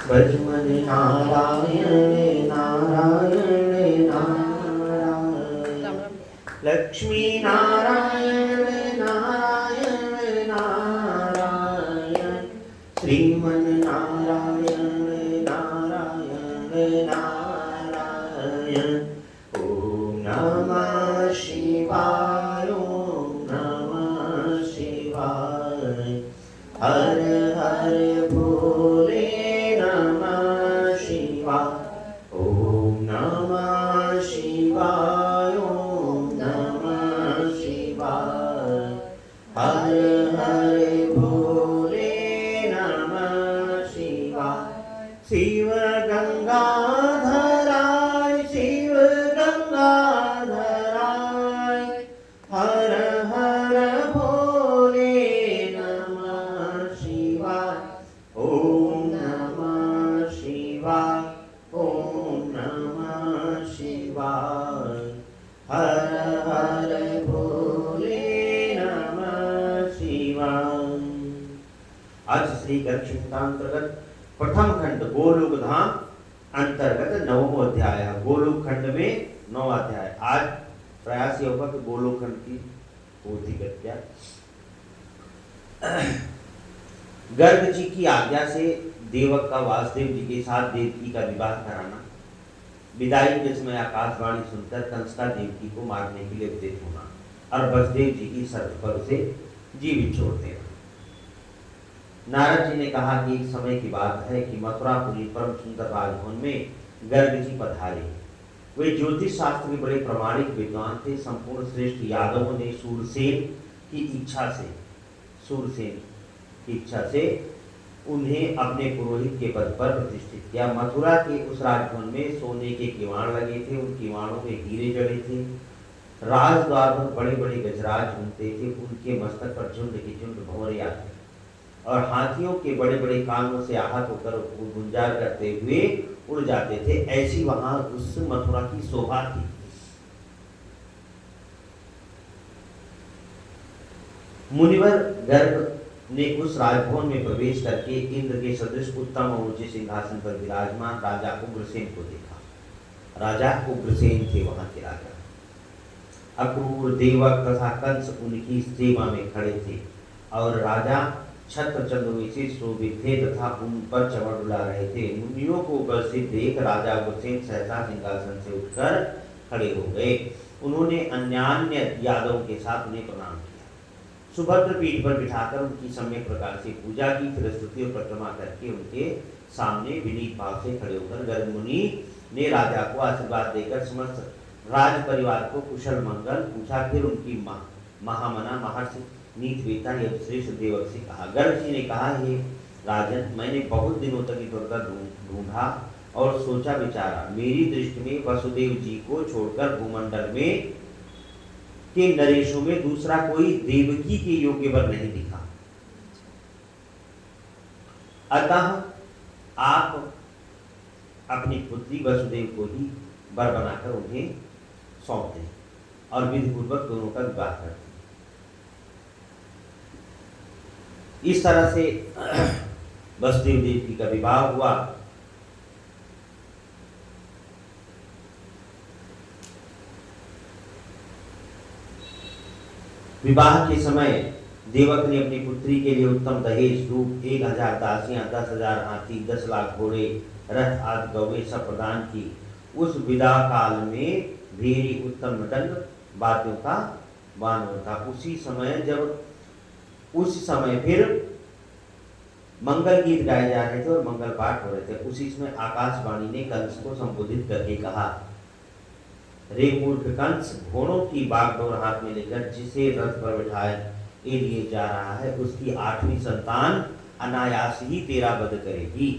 भजमन नारायण नारायण नारायण, लक्ष्मी नारायण नारायण नारायण, श्रीमन नारायण नारायण नारायण। ओम नमः शिवाय, ओम नमः शिवाय, हर हर भोले नमः शिवाय। ओम नमः शिवाय, ओम नमः शिवाय, हर हर भोले नमः शिवाय। शिव गंगाधराय, शिव गंगाधराय, हर हर भोले नमः शिवाय। ओम नमः शिवाय, ओम नमः शिवाय, हर हर भोले नमः शिवाय। आज श्री गरुड़ प्रथम खंड गोलोक धाम अंतर्गत नवमो अध्याय है। गोलोक खंड में 9 अध्याय। आज प्रयास ये होगा कि गोलोक खंड की पूर्ति करके गर्ग जी की आज्ञा से देवक का वासुदेव जी के साथ देवकी का विवाह कराना, विदाई के समय आकाशवाणी सुनकर कंस का देवकी को मारने के लिए उद्यत होना और वसुदेव जी की शर्त पर उसे जीवित छोड़ देना। नारद जी ने कहा कि एक समय की बात है कि मथुरापुरी परम सुंदर राजभवन में गर्ग जी पधारे। वे ज्योतिष शास्त्र के बड़े प्रामाणिक विद्वान थे। संपूर्ण श्रेष्ठ यादवों ने सूरसेन की इच्छा से उन्हें अपने पुरोहित के पद पर प्रतिष्ठित किया। मथुरा के उस राजभवन में सोने के किवाड़ लगे थे, उन किवाड़ों में हीरे जड़े थे। राजद्वार पर बड़े बड़े गजराज घूमते थे, उनके मस्तक पर झुंड के झुंड भंवरे आते और हाथियों के बड़े बड़े कानों से आहत होकर गुंजार करते हुए उड़ जाते थे। ऐसी वहां उस मथुरा की शोभा थी। मुनिवर गर्ग ने उस राजभवन में प्रवेश करके इंद्र के सदृश उत्तम और ऊंचे सिंहासन पर विराजमान राजा उग्रसेन को देखा। राजा उग्रसेन थे वहां के राजा। अक्रूर, देवक तथा कंस उनकी सेवा में खड़े थे और राजा छत्र चंद्र से शोभित थे तथा उन पर चमड़ उड़ा रहे थे। मुनियों को उपस्थित देख राजा उग्रसेन सहसा सिंहासन से उठकर खड़े हो गए। उन्होंने अन्यान्य यादवों के साथ उन्हें प्रणाम किया। सुभद्र पीठ पर बिठाकर उनकी सम्यक प्रकार से पूजा की, फिर स्तुति और परिक्रमा करके उनके सामने विनीत भाव से खड़े होकर गर्ग मुनि ने राजा को आशीर्वाद देकर समस्त राज परिवार को कुशल मंगल पूछा। फिर उनकी महामना महर्षि नीतवेता एवं श्रेष्ठ देवक से कहा। गर्ग जी ने कहा, हे राजन, मैंने बहुत दिनों तक इधर ढूंढा और सोचा विचारा। मेरी दृष्टि में वसुदेव जी को छोड़कर भूमंडल में के नरेशों में दूसरा कोई देवकी के योग्य वर नहीं दिखा। अतः आप अपनी पुत्री वसुदेव को ही वर बनाकर उन्हें सौंप दें और विधि पूर्वक दोनों का विवाह कर दें। इस तरह से वसुदेव देवकी का विवाह हुआ। विवाह के समय देवक ने अपनी पुत्री के लिए उत्तम दहेज रूप 1000 दासियां, 10,000 हाथी, 10 लाख घोड़े, रथ आदि गौवें सब प्रदान की। उस विदा काल में भेरी उत्तम मृदंग वाद्यों का वानर था। उस समय फिर मंगल गीत गाए जा रहे थे और मंगल पाठ हो रहे थे। उसी समय आकाशवाणी ने कंस को संबोधित करके कहा, रे मूर्ख कंस, घोड़ों की बागडोर हाथ में लेकर जिसे रथ पर बिठाए लिए जा रहा है, उसकी 8वीं संतान अनायास ही तेरा वध करेगी।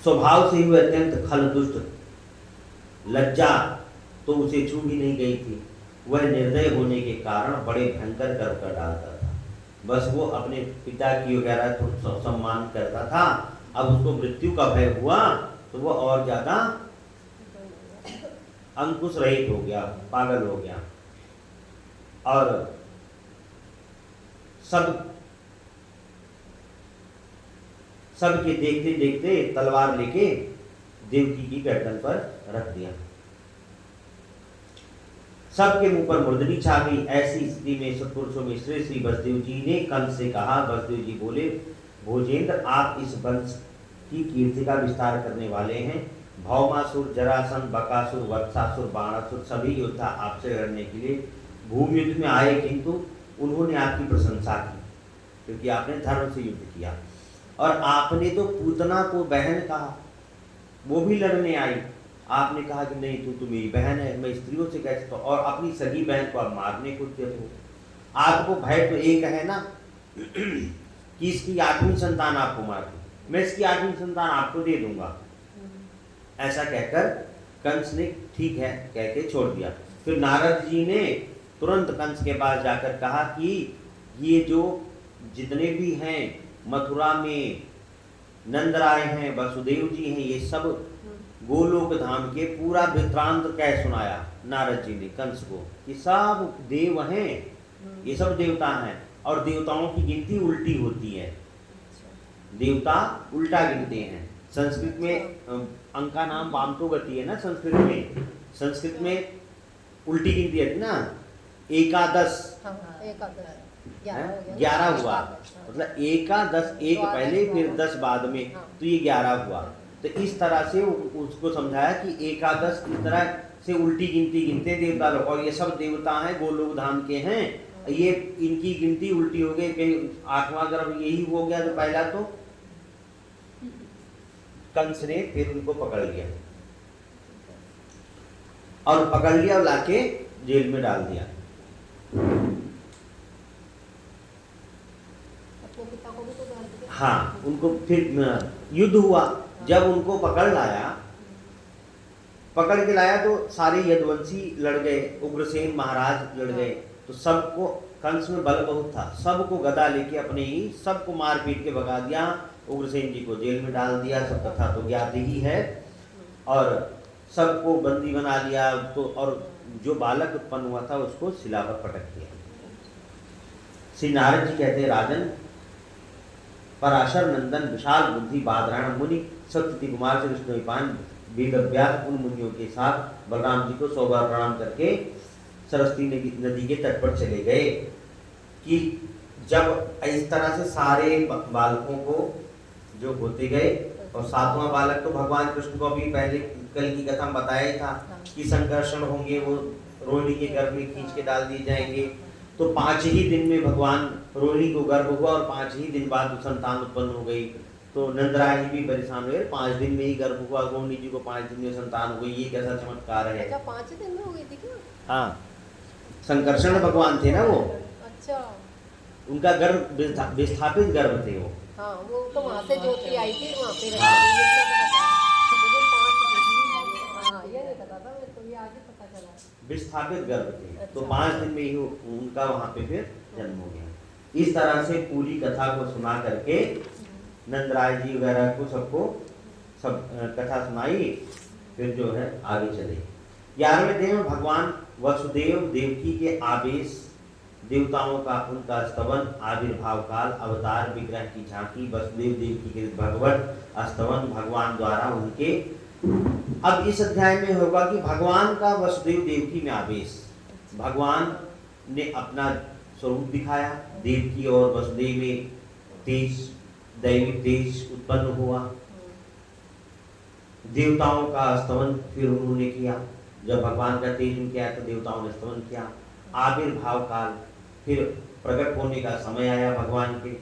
स्वभाव से ही अत्यंत खल दुष्ट, लज्जा तो उसे छू भी नहीं गई थी। वह निर्दय होने के कारण बड़े भयंकर कर्म कर डालता था। बस वो अपने पिता की वगैरह तो सम्मान करता था। अब उसको मृत्यु का भय हुआ तो वो और ज्यादा अंकुश रहित हो गया, पागल हो गया और सबके देखते देखते तलवार लेके देवकी की गर्दन पर रख दिया। सबके मुंह पर मुर्दनी छा गई। ऐसी स्थिति में सत्पुरुषों में श्री वसुदेव जी ने कंस से कहा। वसुदेव जी बोले, भोजेंद्र, आप इस वंश की कीर्ति का विस्तार करने वाले हैं। भौमासुर, जरासंध, बकासुर, वत्सासुर, बाणासुर सभी योद्धा आपसे लड़ने के लिए भूमि युद्ध में आए, किंतु उन्होंने आपकी प्रशंसा की क्योंकि आपने धर्म से युद्ध किया। और आपने तो पूतना को बहन कहा, वो भी लड़ने आई। आपने कहा कि नहीं, तू तो मेरी बहन है, मैं स्त्रियों से कैसे, तो और अपनी सगी बहन को आप मारने को उद्यत हो। आपको भय तो एक है ना कि इसकी 8वीं संतान आपको मार दूं, मैं इसकी 8वीं संतान आपको दे दूंगा। ऐसा कहकर कंस ने ठीक है कह के छोड़ दिया। फिर नारद जी ने तुरंत कंस के पास जाकर कहा कि ये जो जितने भी हैं मथुरा में नंदराय हैं, वसुदेव जी हैं, ये सब गोलोक धाम के पूरा वृत्तांत कह सुनाया नारद जी ने कंस को कि सब देव हैं, ये सब देवता हैं और देवताओं की गिनती उल्टी होती है। देवता उल्टा गिनते हैं। संस्कृत में अंक का नाम वामतो है ना, संस्कृत में उल्टी गिनती है ना, एकादश 11 हुआ, मतलब एकादश, एक पहले फिर 10 बाद में, तो ये 11 हुआ। तो इस तरह से उसको समझाया कि एकादश इस तरह से उल्टी गिनती गिनते देवता लोग, और ये सब देवता हैं, गोलोक धाम के हैं, ये इनकी गिनती उल्टी हो गई, कहीं 8वां गर्भ यही हो गया। तो पहला तो कंस ने फिर उनको पकड़ लिया और लाके जेल में डाल दिया। हाँ, उनको फिर युद्ध हुआ। जब उनको पकड़ के लाया तो सारे यदुवंशी लड़ गए, उग्रसेन महाराज लड़ गए। तो सबको, कंस में बल बहुत था, सबको गदा लेके अपने ही सबको मार पीट के भगा दिया। उग्रसेन जी को जेल में डाल दिया, सब कथा तो ज्ञात ही है। और सबको बंदी बना लिया। तो और जो बालक उत्पन्न हुआ था उसको शिला पर पटक दिया। श्री नारद जी कहते हैं, राजन, पराशर नंदन विशाल बुद्धि बादरायण मुनि सत्यति कुमार से विष्णुपान वेद व्यास उन मुनियों के साथ बलराम जी को 100 बार प्रणाम करके सरस्वती नदी के तट पर चले गए। कि जब इस तरह से सारे बालकों को जो होते गए, और 7वां बालक तो भगवान कृष्ण को भी पहले कल की कथा में बताया ही था कि संकर्षण होंगे, वो रोहिणी के गर्भ में खींच के डाल दिए जाएंगे। तो 5 ही दिन में भगवान रोहिणी को गर्भ हुआ और 5 ही दिन बाद संतान उत्पन्न हो गई। तो नंदराय भी परेशान हुए, 5 दिन में ही गर्भ हुआ, रोहिणी जी को 5 दिन में संतान हो गई, ये कैसा चमत्कार है। अच्छा, 5 दिन में हो गई थी क्या? हाँ, संकर्षण भगवान थे ना वो। अच्छा, उनका गर्भ विस्थापित गर्भ थे वो। हाँ, वो तो वहाँ से ज्योति आई थी, वहाँ पे रही थी, ये क्या पता था मुझे 5 दिन। हाँ, ये नहीं पता था, मैं तो ये आगे पता चला। विस्थापित गर्भ थे। अच्छा। तो 5 दिन में ही उनका वहाँ पे फिर जन्म हो गया। इस तरह से पूरी कथा को सुना करके नंदराय जी वगैरह को सबको सब कथा सुनाई। फिर जो है आगे चले। 11वें दिन में भगवान वसुदेव देवकी के आवेश, देवताओं का उनका स्तवन, आविर्भाव काल, अवतार, विग्रह की झांकी, वसुदेव देवकी के भगवत स्तवन, भगवान द्वारा उनके। अब इस अध्याय में होगा कि भगवान का वसुदेव देवकी में आवेश। भगवान ने अपना स्वरूप दिखाया, देवकी और वसुदेव में तेज, दैविक तेज उत्पन्न हुआ। देवताओं का स्तवन फिर उन्होंने किया। जब भगवान का तेज उनके आया तो देवताओं ने स्तवन किया। आविर्भाव काल, फिर प्रकट होने का समय आया भगवान के।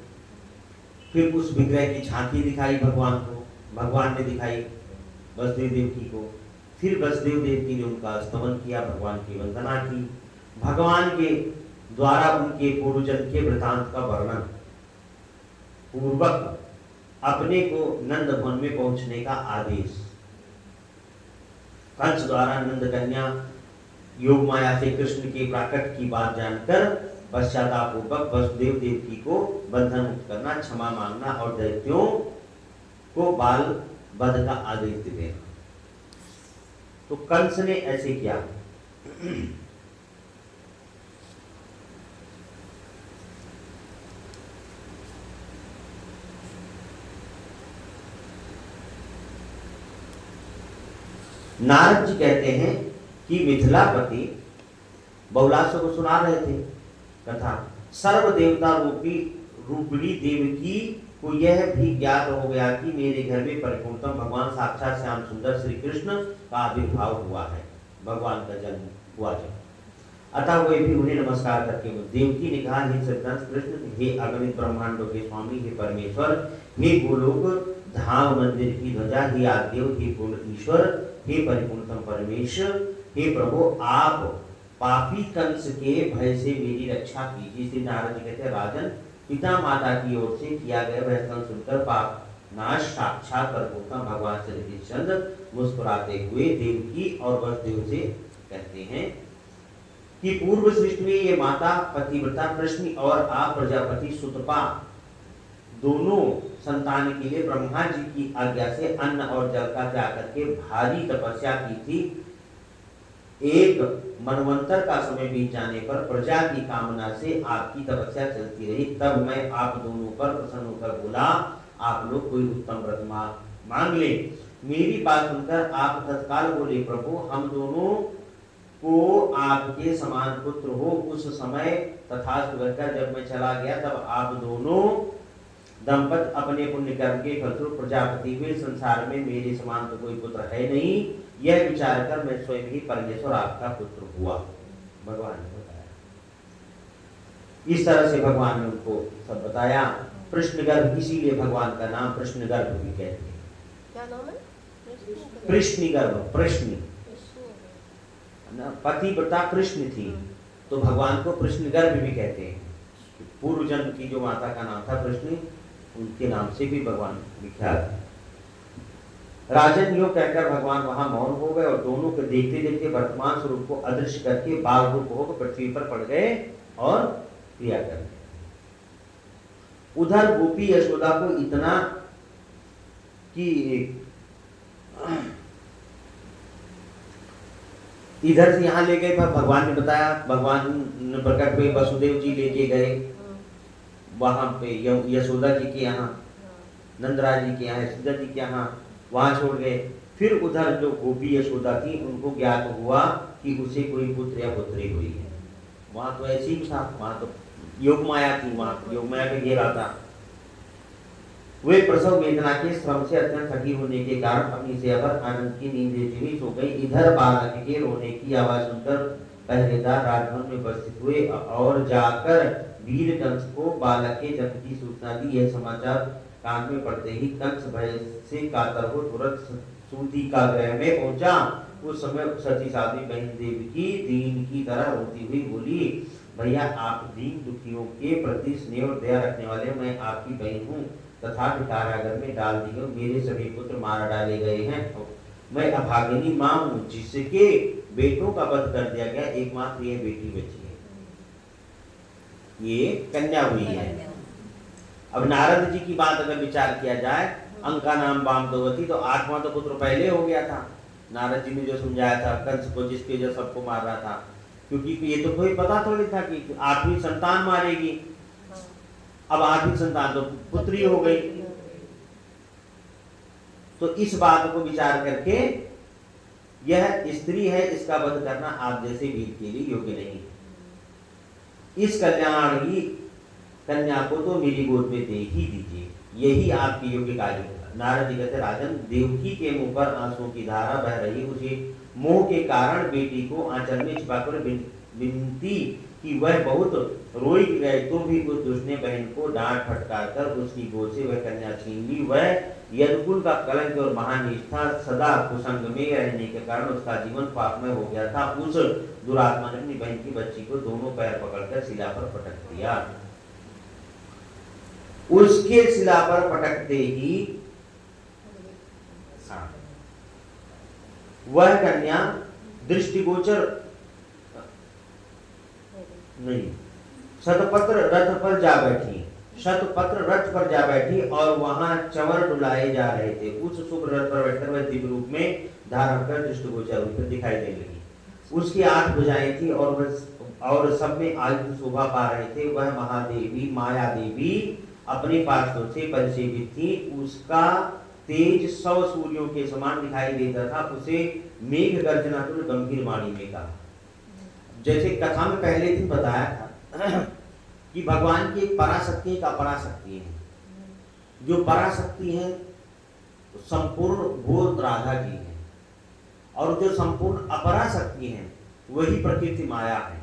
फिर उस विग्रह की झांकी दिखाई भगवान को, भगवान ने दिखाई वसुदेव देवकी को। फिर वसुदेव देवकी ने उनका स्तवन किया, भगवान की वंदना की। भगवान के द्वारा उनके पूर्वजन्म के वृतांत का वर्णन पूर्वक अपने को नंद भवन में पहुंचने का आदेश। कंस द्वारा नंद कन्या योग माया से कृष्ण के प्राकट की बात जानकर पश्चातापूर्वक वसुदेव देवकी को बंधन मुक्त करना, क्षमा मांगना और दैत्यों को बाल वध का आदेश देना। तो कंस ने ऐसे किया। नारद जी कहते हैं कि मिथिलापति बहुलास्व को सुना रहे थे कथा। सर्व देवता रूपणी देवकी को यह भी ज्ञात हो गया कि मेरे घर में परिपूर्णतम भगवान साक्षात श्याम सुंदर श्री कृष्ण का आविर्भाव हुआ है, भगवान का जन्म हुआ जब। अतः वे भी उन्हें नमस्कार करके देवकी ने कहा, हे सत्यनारायण कृष्ण, हे अगणित ब्रह्मांडों के स्वामी, हे परमेश्वर, हे गोलोक धाम मंदिर की ध्वजा, हे आदिदेव, हे पूर्ण ईश्वर, हे परिपूर्णतम परमेश्वर, हे प्रभु, आप पापी कंस के भय से मेरी रक्षा कीजिए। श्री नारद जी कहते हैं, राजन, पिता माता की ओर से किया गया वह स्तव सुनकर पाप नाश साक्षात परमोत्तम भगवान श्री कृष्णचंद्र मुस्कुराते हुए देवकी और वसुदेव से कहते हैं कि पूर्व सृष्टि में ये माता पतिव्रता कृष्ण और आप प्रजापति सुतपा दोनों संतान के लिए ब्रह्मा जी की आज्ञा से अन्न और जल का त्याग करके भारी तपस्या की थी। एक मनवंतर का समय बीत जाने पर प्रजा की कामना से आपकी तपस्या चलती रही। तब मैं आप दोनों पर प्रसन्न होकर बोला, आप लोग कोई उत्तम व्रत मांग ले। मेरी बात सुनकर आप तत्काल बोले, प्रभु, हम दोनों को आपके समान पुत्र हो। उस समय तथास्तु कहकर जब मैं चला गया तब आप दोनों दंपत अपने पुण्य कर्म के फलस्वरूप प्रजापति हुए। संसार में मेरे समान तो कोई पुत्र है नहीं, यह विचार कर मैं स्वयं ही परमेश्वर आपका पुत्र हुआ, भगवान ने बताया। इस तरह से भगवान ने उनको सब बताया। कृष्णगर्भ, इसीलिए भगवान का नाम कृष्णगर्भ भी कहते हैं। क्या नाम है? कृष्णगर्भ, कृष्ण पतिव्रता कृष्ण थी तो भगवान को कृष्णगर्भ भी कहते हैं। पूर्व जन्म की जो माता का नाम था कृष्ण, उनके नाम से भी भगवान विख्यात। राजन योग कहकर भगवान वहां मौन हो गए और दोनों को देखते देखते वर्तमान स्वरूप को अदृश्य करके बाल रूप होकर पृथ्वी पर पड़ गए और क्रिया कर गए। उधर गोपी यशोदा को इतना कि इधर से यहाँ ले गए, पर भगवान ने बताया, भगवान ने प्रकट हुए, वसुदेव जी लेके गए वहां पे यशोदा जी के यहाँ, नंदराज जी के यहाँ, यशोदा जी के यहाँ, वहां छोड़ गए। फिर उधर जो गोपी यशोदा थी उनको ज्ञात हुआ कि उसे कोई पुत्र या पुत्री हुई है। वहां तो ऐसी ही था, वहां तो योग माया थी, वहां योग माया का घेरा था। वे प्रसव वेदना के श्रम से अत्यंत थकी होने के कारण अपनी सेवा पर आनंद की नींद लेती हुई सो गई। इधर बालक के रोने की आवाज सुनकर पहरेदार राजभवन में उपस्थित हुए और जाकर वीर कंस को बालक के जन्म की सूचना दी। यह समाचार कान में पड़ते ही कंस भय से कातर हो तुरंत सूती का गृह में पहुंचा। उस समय सती साध्वी बहन देवकी दीन की तरह रोती हुई बोली, भैया, आप दीन दुखियों के प्रति स्नेह और दया रखने वाले, मैं आपकी बहन हूँ तथा कारागार में डाल दी हूँ। मेरे सभी पुत्र मार डाले गए हैं। मैं अभागिनी माँ हूँ जिसके बेटों का वध कर दिया गया, एकमात्र ये बेटी बची है, ये कन्या हुई है। अब नारद जी की बात अगर विचार किया जाए, अंका नाम वामदवती, तो 8वां तो पुत्र पहले हो गया था। नारद जी ने जो समझाया था कंस को, जिसके जो सबको मार रहा था, क्योंकि ये तो कोई पता थोड़ी था कि 8वीं संतान मारेगी। अब 8वीं संतान तो पुत्री हो गई। तो इस बात को विचार करके यह स्त्री है, इसका वध करना आप जैसे वीर के लिए योग्य नहीं। इस कल्याणी कन्या को तो मेरी गोद में दे ही दीजिए, यही आपके योग्य कार्य होगा। नारद जी कहते, राजन, देवकी के मुंह पर आंसुओं की धारा बह रही। उसे मोह के कारण बेटी को आंचल में छिपाकर विनती कि वह बहुत रोई गए, तो भी उस दुष्ट बहन को डांट फटकार कर उसकी गोद से वह कन्या छीन ली। वह यदुकुल का कलंक और महानिष्ठा सदा कुसंग में रहने के कारण उसका जीवन पापमय हो गया था। उस दुरात्मा ने अपनी बहन की बच्ची को दोनों पैर पकड़कर शिला पर पटक दिया। उसके शिला पर पटकते ही वह कन्या दृष्टिगोचर नहीं, शतपत्र रथ पर जा बैठी, शतपत्र रथ पर जा बैठी और वहां चंवर डुलाए जा रहे थे। उस शुभ रथ पर बैठकर वह दिव्य रूप में धारण कर दृष्टिगोचर रूप में दिखाई देने लगी। उसकी 8 भुजाएं थी और सब में आयु शोभा पा रहे थे। वह महादेवी माया देवी अपने पार्षदों से परिसेवित थी। उसका तेज 100 सूर्यों के समान दिखाई देता था, उसे मेघ गर्जना तुल्य गंभीर वाणी में कहा। जैसे कथा में पहले दिन बताया था कि भगवान की पराशक्ति एक अपराशक्ति है। जो पराशक्ति है संपूर्ण भूत राधा जी है, और जो संपूर्ण अपराशक्ति है वही प्रकृति माया है।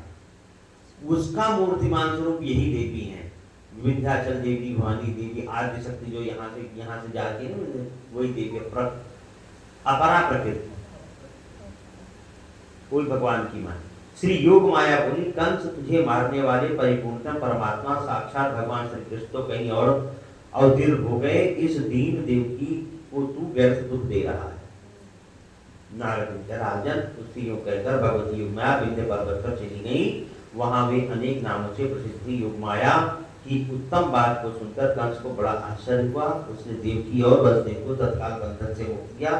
उसका मूर्तिमान स्वरूप यही देवी है, विंध्याचल देवी, भवानी देवी, आदि शक्ति जो यहाँ से जाती है ना, वही देवी अपरा प्रकृति, कोई भगवान की माया। श्री योग माया बोली, कंस तुझे मारने वाले परिपूर्णतम परमात्मा साक्षात भगवान श्री कृष्ण तो कहीं और अवतीर्ण हो गए, इस दीन देवकी को तू व्यर्थ दुख दे रहा है। नारद राजन, उससे योग कहकर भगवती योग माया विंध्य पर्वत पर चली गई। वहां वे अनेक नामों से प्रसिद्ध योग माया की उत्तम बात को सुनकर कंस को बड़ा आश्चर्य हुआ। उसने देवकी और वसुदेव को तत्काल बंधन से मुक्त किया।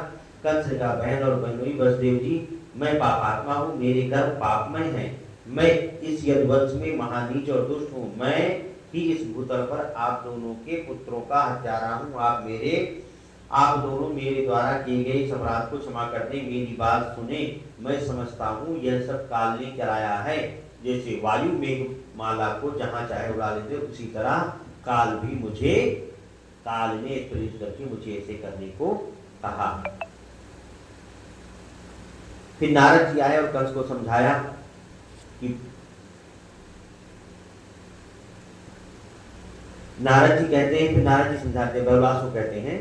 कंस का बहन और बहनोई, वसुदेव जी मैं पापात्मा हूँ, मेरे गर्भ पापमय है, मैं इस यदुवंश में महानीच और दुष्ट हूँ, मैं ही इस भूतल पर आप दोनों के पुत्रों का हत्यारा हूँ। आप दोनों मेरे द्वारा किए गए इस अपराध को क्षमा कर दें, मेरी बात सुने। मैं समझता हूँ यह सब काल ने कराया है। जैसे वायु मेघ माला को जहाँ चाहे उड़ा लेते, उसी तरह काल ने प्रेरित करके मुझे ऐसे करने को कहा। फिर नारद जी आए और कंस को समझाया कि नारद जी कहते हैं, फिर नारद जी समझाते हैं, बलवास को कहते हैं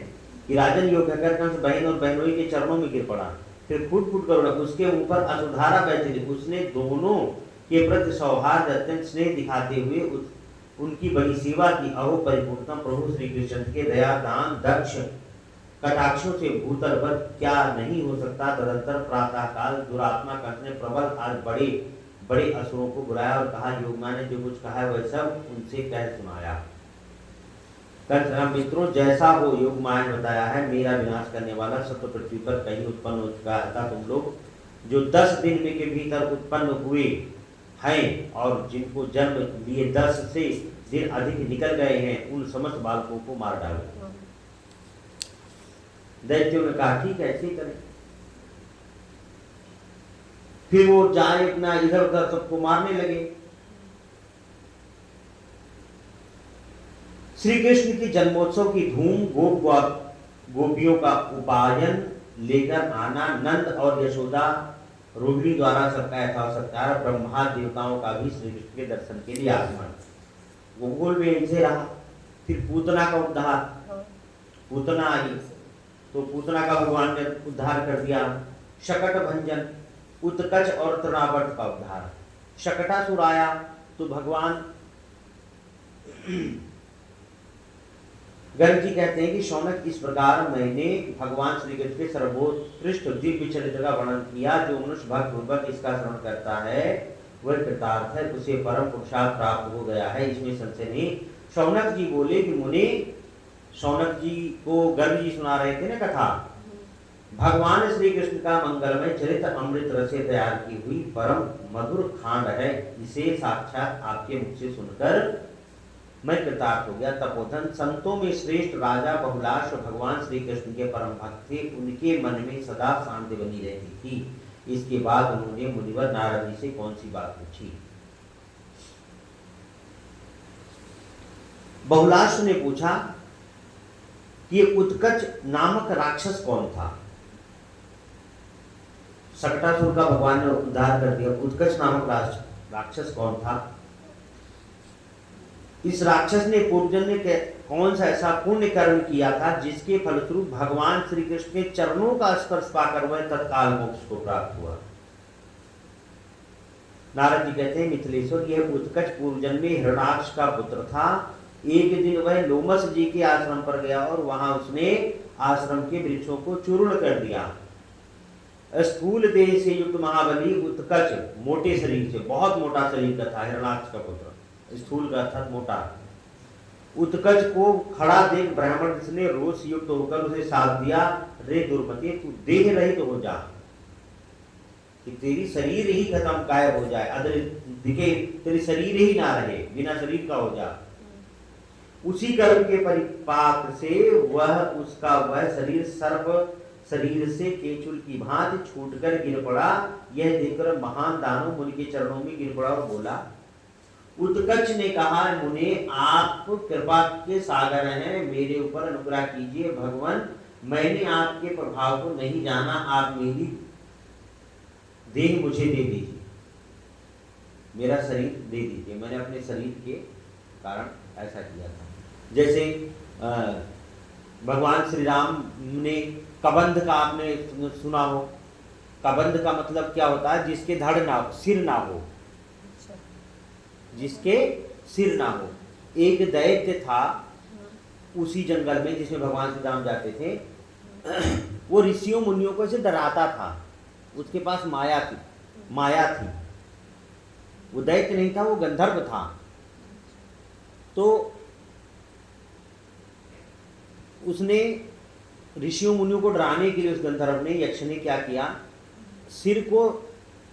कि राजन योग कहकर कंस बहन और बहनोई के चरणों में गिर पड़ा। फिर फुट फुट कर उसके ऊपर असुधारा बहती थी। उसने दोनों के प्रति सौहार्द अत्यंत स्नेह दिखाते हुए उनकी बड़ी सेवा की। अहो परिपूर्णतम प्रभु श्री कृष्ण के दया दान दक्ष कटाक्षों से भूतल पर क्या नहीं हो सकता। तदंतर प्रातः काल दुरात्मा कंस ने प्रबल आज बड़े बड़े असुरों को बुलाया और कहा, योगमा ने जो कुछ कहा है वह सब उनसे कह सुनाया। कंस मित्रों, जैसा हो योग माया ने बताया है, मेरा विनाश करने वाला सत्य पृथ्वी पर कहीं उत्पन्न हो चुका था। तुम लोग जो 10 दिन में के भीतर उत्पन्न हुए हैं और जिनको जन्म लिए 10 से दिन अधिक निकल गए हैं, उन समस्त बालकों को मार डालो। दैत्यों ने कहा ठीक है, ऐसे ही करें। फिर वो जाए अपना इधर उधर सबको मारने लगे। श्री कृष्ण की जन्मोत्सव की धूम, गोपियों का उपायन लेकर आना, नंद और यशोदा रोहिणी द्वारा सबका यथासत्कार, ब्रह्मा देवताओं का भी श्री कृष्ण के दर्शन के लिए आगमन। गोकुल में इनसे रहा। फिर पूतना का उद्धार, पूतना आई तो पूतना का भगवान ने उद्धार कर दिया। शकट भंजन, उत्कच और तृणावर्त का उद्धार। शकटासुर आया तो भगवान गर्ग जी कहते हैं कि शौनक, इस प्रकार मैंने भगवान श्री कृष्ण के सर्वोत्कृष्ट दिव्य चरित्र का वर्णन किया। जो मनुष्य भक्त पूर्वक इसका श्रवण करता है वह कृतार्थ है, उसे परम पुरुषार्थ प्राप्त हो गया है, इसमें संशय नहीं। शौनक जी बोले कि मुनि, शौनक जी को गर्ग जी सुना रहे थे ना कथा, भगवान श्री कृष्ण का मंगलमय चरित्र अमृत रस से तैयार की हुई परम मधुर खांड है। इसे साक्षात आपके मुख से सुनकर मैं कृतार्थ हो गया। तपोधन, संतों में श्रेष्ठ राजा बहुलाश भगवान श्री कृष्ण के परम भक्त थे। उनके मन में सदा शांति बनी रहती थी। इसके बाद उन्होंने मुनिवर नारद जी से कौन सी बात पूछी। बहुलाश ने पूछा कि उत्कच नामक राक्षस कौन था। शकटासुर का भगवान ने उद्धार कर दिया। उत्कच नामक राक्षस कौन था। इस राक्षस ने पूर्वजन्म में कौन सा ऐसा पुण्य कर्म किया था जिसके फलस्वरूप भगवान श्री कृष्ण के चरणों का स्पर्श पाकर वह तत्काल मोक्ष को प्राप्त हुआ। नारद जी कहते हैं, मिथिलेश्वर, यह उत्कच पूर्वजन्म में हिरणाक्ष का पुत्र था। एक दिन वह लोमस जी के आश्रम पर गया और वहां उसने आश्रम के वृक्षों को चूर्ण कर दिया। स्थूल देह से युक्त महाबली उत्कच, मोटे शरीर से, बहुत मोटा शरीर का था, हिरणाक्ष का पुत्र, स्थूल का अर्थात मोटा। उत्कच को खड़ा देख ब्राह्मण ने रोष युक्त होकर उसे साथ दिया, रे दुर्मति, तू देह रहित हो जा, कि तेरी शरीर ही खत्म गायब हो जाए, अदर दिखे तेरी शरीर ही ना रहे, बिना शरीर का हो जा। उसी कर्म के परिपाक से वह शरीर सर्व शरीर से केचुल की भांति छूटकर गिर पड़ा। यह देखकर महान दानव मुनि के चरणों में गिर पड़ा और बोला, उत्कच ने कहा, मुने आप कृपा के सागर हैं, मेरे ऊपर अनुग्रह कीजिए। भगवान, मैंने आपके प्रभाव को नहीं जाना, आप मेरी देह मुझे दे दीजिए, मेरा शरीर दे दीजिए। मैंने अपने शरीर के कारण ऐसा किया था। जैसे भगवान श्री राम ने कबंध का आपने सुना हो। कबंध का मतलब क्या होता है? जिसके धड़ ना हो, सिर ना हो, जिसके सिर ना हो। एक दैत्य था उसी जंगल में जिसमें भगवान श्री राम जाते थे। वो ऋषियों मुनियों को ऐसे डराता था। उसके पास माया थी। वो दैत्य नहीं था, वो गंधर्व था। तो उसने ऋषियों मुनियों को डराने के लिए उस गंधर्व ने, यक्ष ने क्या किया, सिर को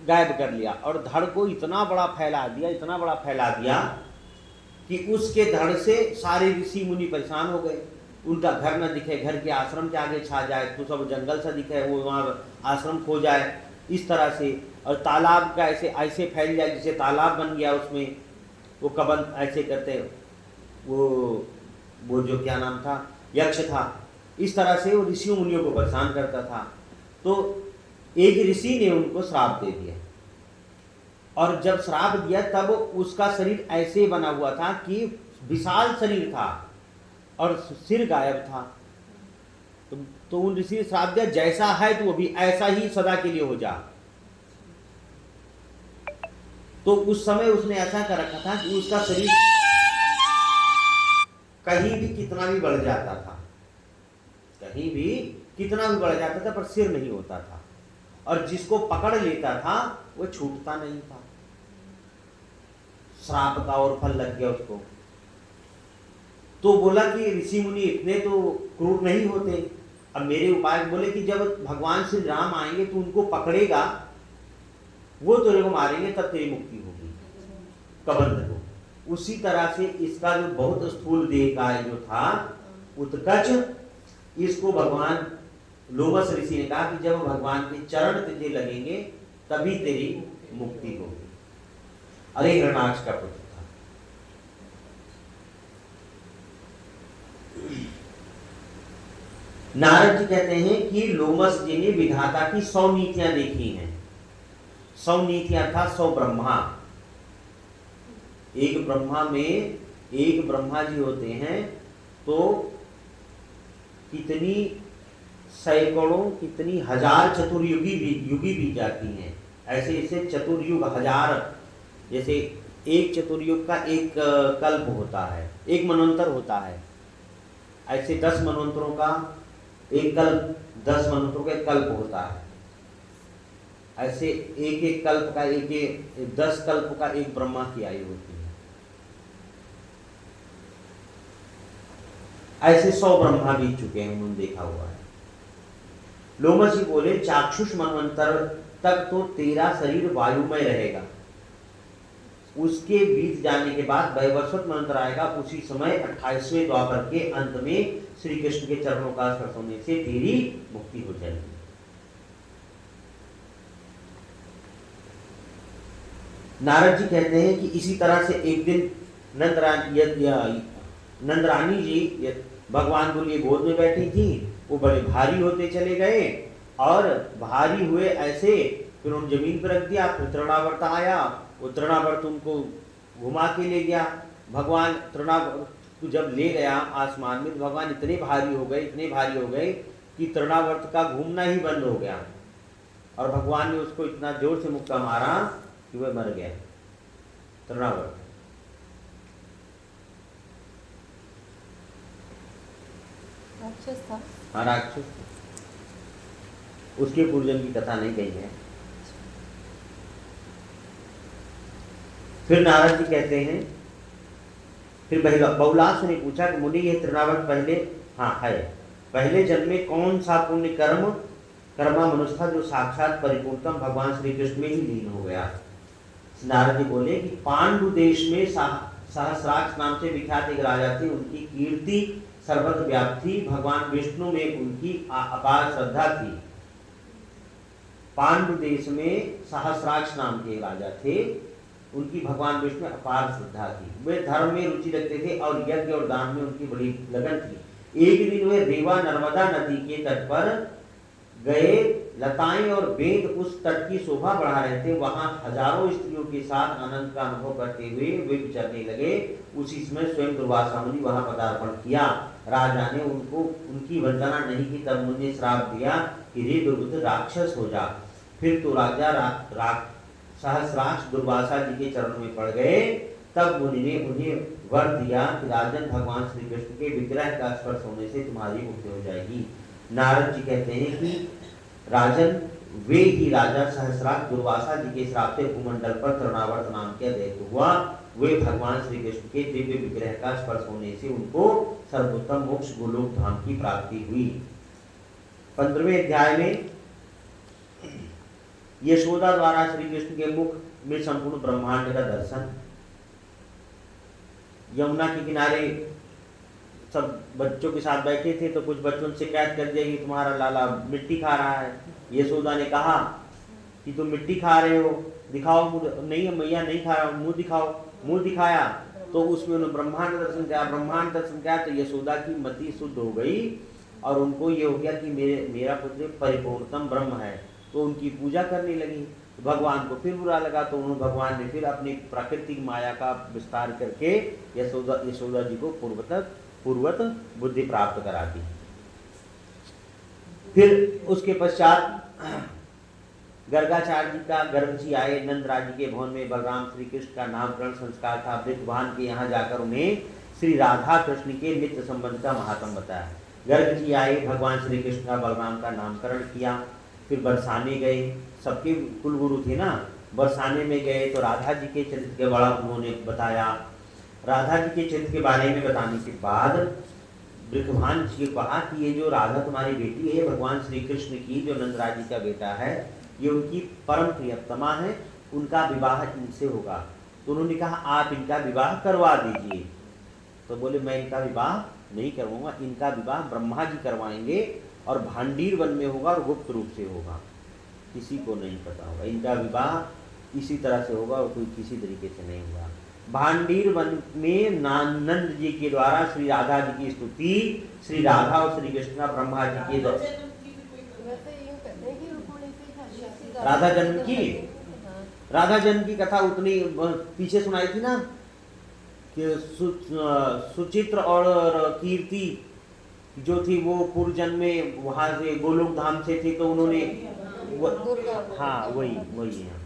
गायब कर लिया और धड़ को इतना बड़ा फैला दिया कि उसके धड़ से सारे ऋषि मुनि परेशान हो गए। उनका घर न दिखे, घर के आश्रम के आगे छा जाए, तो सब जंगल सा दिखे, वो वहाँ आश्रम खो जाए, इस तरह से। और तालाब का ऐसे फैल जाए जैसे तालाब बन गया, उसमें वो कबंध ऐसे करते, वो जो क्या नाम था, यक्ष था। इस तरह से वो ऋषियों मुनियों को परेशान करता था। तो एक ऋषि ने उनको श्राप दे दिया, और जब श्राप दिया तब उसका शरीर ऐसे बना हुआ था कि विशाल शरीर था और सिर गायब था। तो उन ऋषि ने श्राप दिया, जैसा है तो अभी ऐसा ही सदा के लिए हो जा। तो उस समय उसने ऐसा कर रखा था कि उसका शरीर कहीं भी कितना भी बढ़ जाता था, पर सिर नहीं होता था, और जिसको पकड़ लेता था वो छूटता नहीं था। श्राप का और फल लग गया उसको। तो बोला कि ऋषि मुनि इतने तो क्रूर नहीं होते। अब मेरे उपाय बोले कि जब भगवान श्री राम आएंगे तो उनको पकड़ेगा, वो तेरे को मारेंगे, तब तेरी मुक्ति होगी कबंध को। उसी तरह से इसका जो बहुत स्थूल देह का जो था उत्कच, इसको भगवान लोमस ऋषि ने कहा कि जब भगवान के चरण तुझे लगेंगे तभी तेरी मुक्ति होगी। अरे हिरणाक्ष का पुत्र था। नारद जी कहते हैं कि लोमस जी ने विधाता की 100 नीतियां देखी हैं। 100 नीतियां था 100 ब्रह्मा। एक ब्रह्मा में एक ब्रह्मा जी होते हैं, तो कितनी सैकड़ों, कितनी हजार चतुर्युगी भी जाती हैं। ऐसे ऐसे चतुर्युग हजार, जैसे एक चतुर्युग का एक कल्प होता है, एक मनवंतर होता है। ऐसे 10 मनवंतरों का एक कल्प, 10 मनवंतरों का एक कल्प होता है। ऐसे एक एक कल्प का एक 10 कल्प का एक ब्रह्मा की आयु होती है। ऐसे 100 ब्रह्मा बीत चुके हैं, उन्होंने देखा हुआ है। लोमस जी बोले, चाक्षुष मनवंतर तक तो तेरा शरीर वायुमय रहेगा, उसके बीत जाने के बाद वैवस्वत मनवंतर आएगा। उसी समय 28वें द्वापर के अंत में श्री कृष्ण के चरणों का स्पर्श होने से तेरी मुक्ति हो जाएगी। नारद जी कहते हैं कि इसी तरह से एक दिन नंदरानी जी भगवान को लिए गोद में बैठी थी। वो बड़े भारी होते चले गए, और भारी हुए ऐसे, फिर उन जमीन पर रख दिया। फिर तृणावर्त आया, वो तृणावर्त उनको घुमा के ले गया। भगवान तृणावर्त जब ले गया आसमान में, तो भगवान इतने भारी हो गए कि तृणावर्त का घूमना ही बंद हो गया, और भगवान ने उसको इतना जोर से मुक्का मारा कि वह मर गया तृणावर्त। राक्षस था। हाँ, राक्षस। उसके पूर्वजन्म की कथा नहीं कही है। फिर नारद जी कहते हैं, फिर बहुलाश ने पूछा कि मुनि ये तृणावर्त पहले जन्म में कौन सा पुण्य कर्मा मनुष्य था जो साक्षात परिपूर्णतम भगवान श्री कृष्ण में ही लीन हो गया। नारद जी बोले कि पांडु देश में सहस्राक्ष नाम से विख्यात एक राजा थे। उनकी कीर्ति सर्वत्र व्याप्त थी। भगवान विष्णु में उनकी अपार श्रद्धा थी। पांडु देश में सहस्राक्ष नाम के राजा थे। उनकी भगवान विष्णु में अपार श्रद्धा थी। वे धर्म में रुचि रखते थे और यज्ञ और दान में उनकी बड़ी लगन थी। एक दिन वे रेवा नर्मदा नदी के तट पर गए। लताएं और बेंत उस तट की शोभा बढ़ा रहे थे। वहां हजारों स्त्रियों के साथ आनंद का अनुभव करते हुए वे विचरने लगे। उसी समय स्वयं दुर्वासा मुनि वहां पदार्पण किया। राजा ने उनको उनकी वंदना नहीं की। तब मुनि ने श्राप दिया कि रे दुर्बुद्ध राक्षस हो जा। फिर तो राजा सहस्राक्ष दुर्वासा जी के चरणों में पड़ गए। तब मुनि ने उन्हें वर दिया कि राजन, भगवान श्री कृष्ण के विग्रह का स्पर्श होने से तुम्हारी मुक्ति हो जाएगी। नारद जी कहते हैं कि राजन, वे ही राजा सहस्राक्ष दुर्वासा जी के श्राप से भूमंडल पर तृणावर्त नाम के दैत्य हुआ। वे भगवान श्री कृष्ण के दिव्य विग्रह का स्पर्श होने से उनको सर्वोत्तम मोक्ष गोलोक धाम की प्राप्ति हुई। 15वें अध्याय में यशोदा द्वारा श्री कृष्ण के मुख में संपूर्ण ब्रह्मांड का दर्शन। यमुना के किनारे सब बच्चों के साथ बैठे थे तो कुछ बच्चों ने शिकायत कर दिया कि तुम्हारा लाला मिट्टी खा रहा है। यशोदा ने कहा कि तुम मिट्टी खा रहे हो, दिखाओ मुझे। नहीं मैया नहीं खा रहा हूं, मुंह दिखाओ। मुंह दिखाया तो उसमें उन्होंने ब्रह्मांड दर्शन किया। ब्रह्मांड दर्शन किया तो यशोदा की मति शुद्ध हो गई और उनको ये हो गया कि मेरा पुत्र परिपूर्णतम ब्रह्म है। तो उनकी पूजा करने लगी। भगवान को फिर बुरा लगा तो उन्होंने भगवान ने फिर अपनी प्राकृतिक माया का विस्तार करके यशोदा जी को पूर्वत बुद्धि प्राप्त करा दी। फिर उसके पश्चात गर्गाचार्य जी का गर्ग जी आए। नंद राज जी के भवन में बलराम श्री कृष्ण का नामकरण संस्कार था। वृषभान के यहाँ जाकर उन्हें श्री राधा कृष्ण के मित्र संबंध का महात्म बताया। गर्ग जी आए, भगवान श्री कृष्ण का बलराम का नामकरण किया। फिर बरसाने गए, सबके कुल गुरु थे ना। बरसाने में गए तो राधा जी के चरित्र के बड़ा उन्होंने बताया। राधा जी के चरित्र के बारे में बताने के बाद वृषभान जी को कहा कि ये जो राधा तुम्हारी बेटी है भगवान श्री कृष्ण की, जो नंदराज जी का बेटा है, ये उनकी परम प्रियतमा है, उनका विवाह इनसे होगा। तो उन्होंने कहा आप इनका विवाह करवा दीजिए। तो बोले मैं इनका विवाह नहीं करवाऊंगा, इनका विवाह ब्रह्मा जी करवाएंगे और भांडीर वन में होगा और गुप्त रूप से होगा, किसी को नहीं पता होगा। इनका विवाह इसी तरह से होगा और कोई किसी तरीके से नहीं होगा। भांडीर वन में नंद जी के द्वारा श्री राधा जी की स्तुति, श्री राधा और श्री कृष्ण का ब्रह्मा जी के राधा जन्म की कथा उतनी पीछे सुनाई थी ना कि सुचित्र और कीर्ति जो थी वो पूर्व जन्म में वहां से गोलोक धाम से थी। तो उन्होंने हाँ वही है,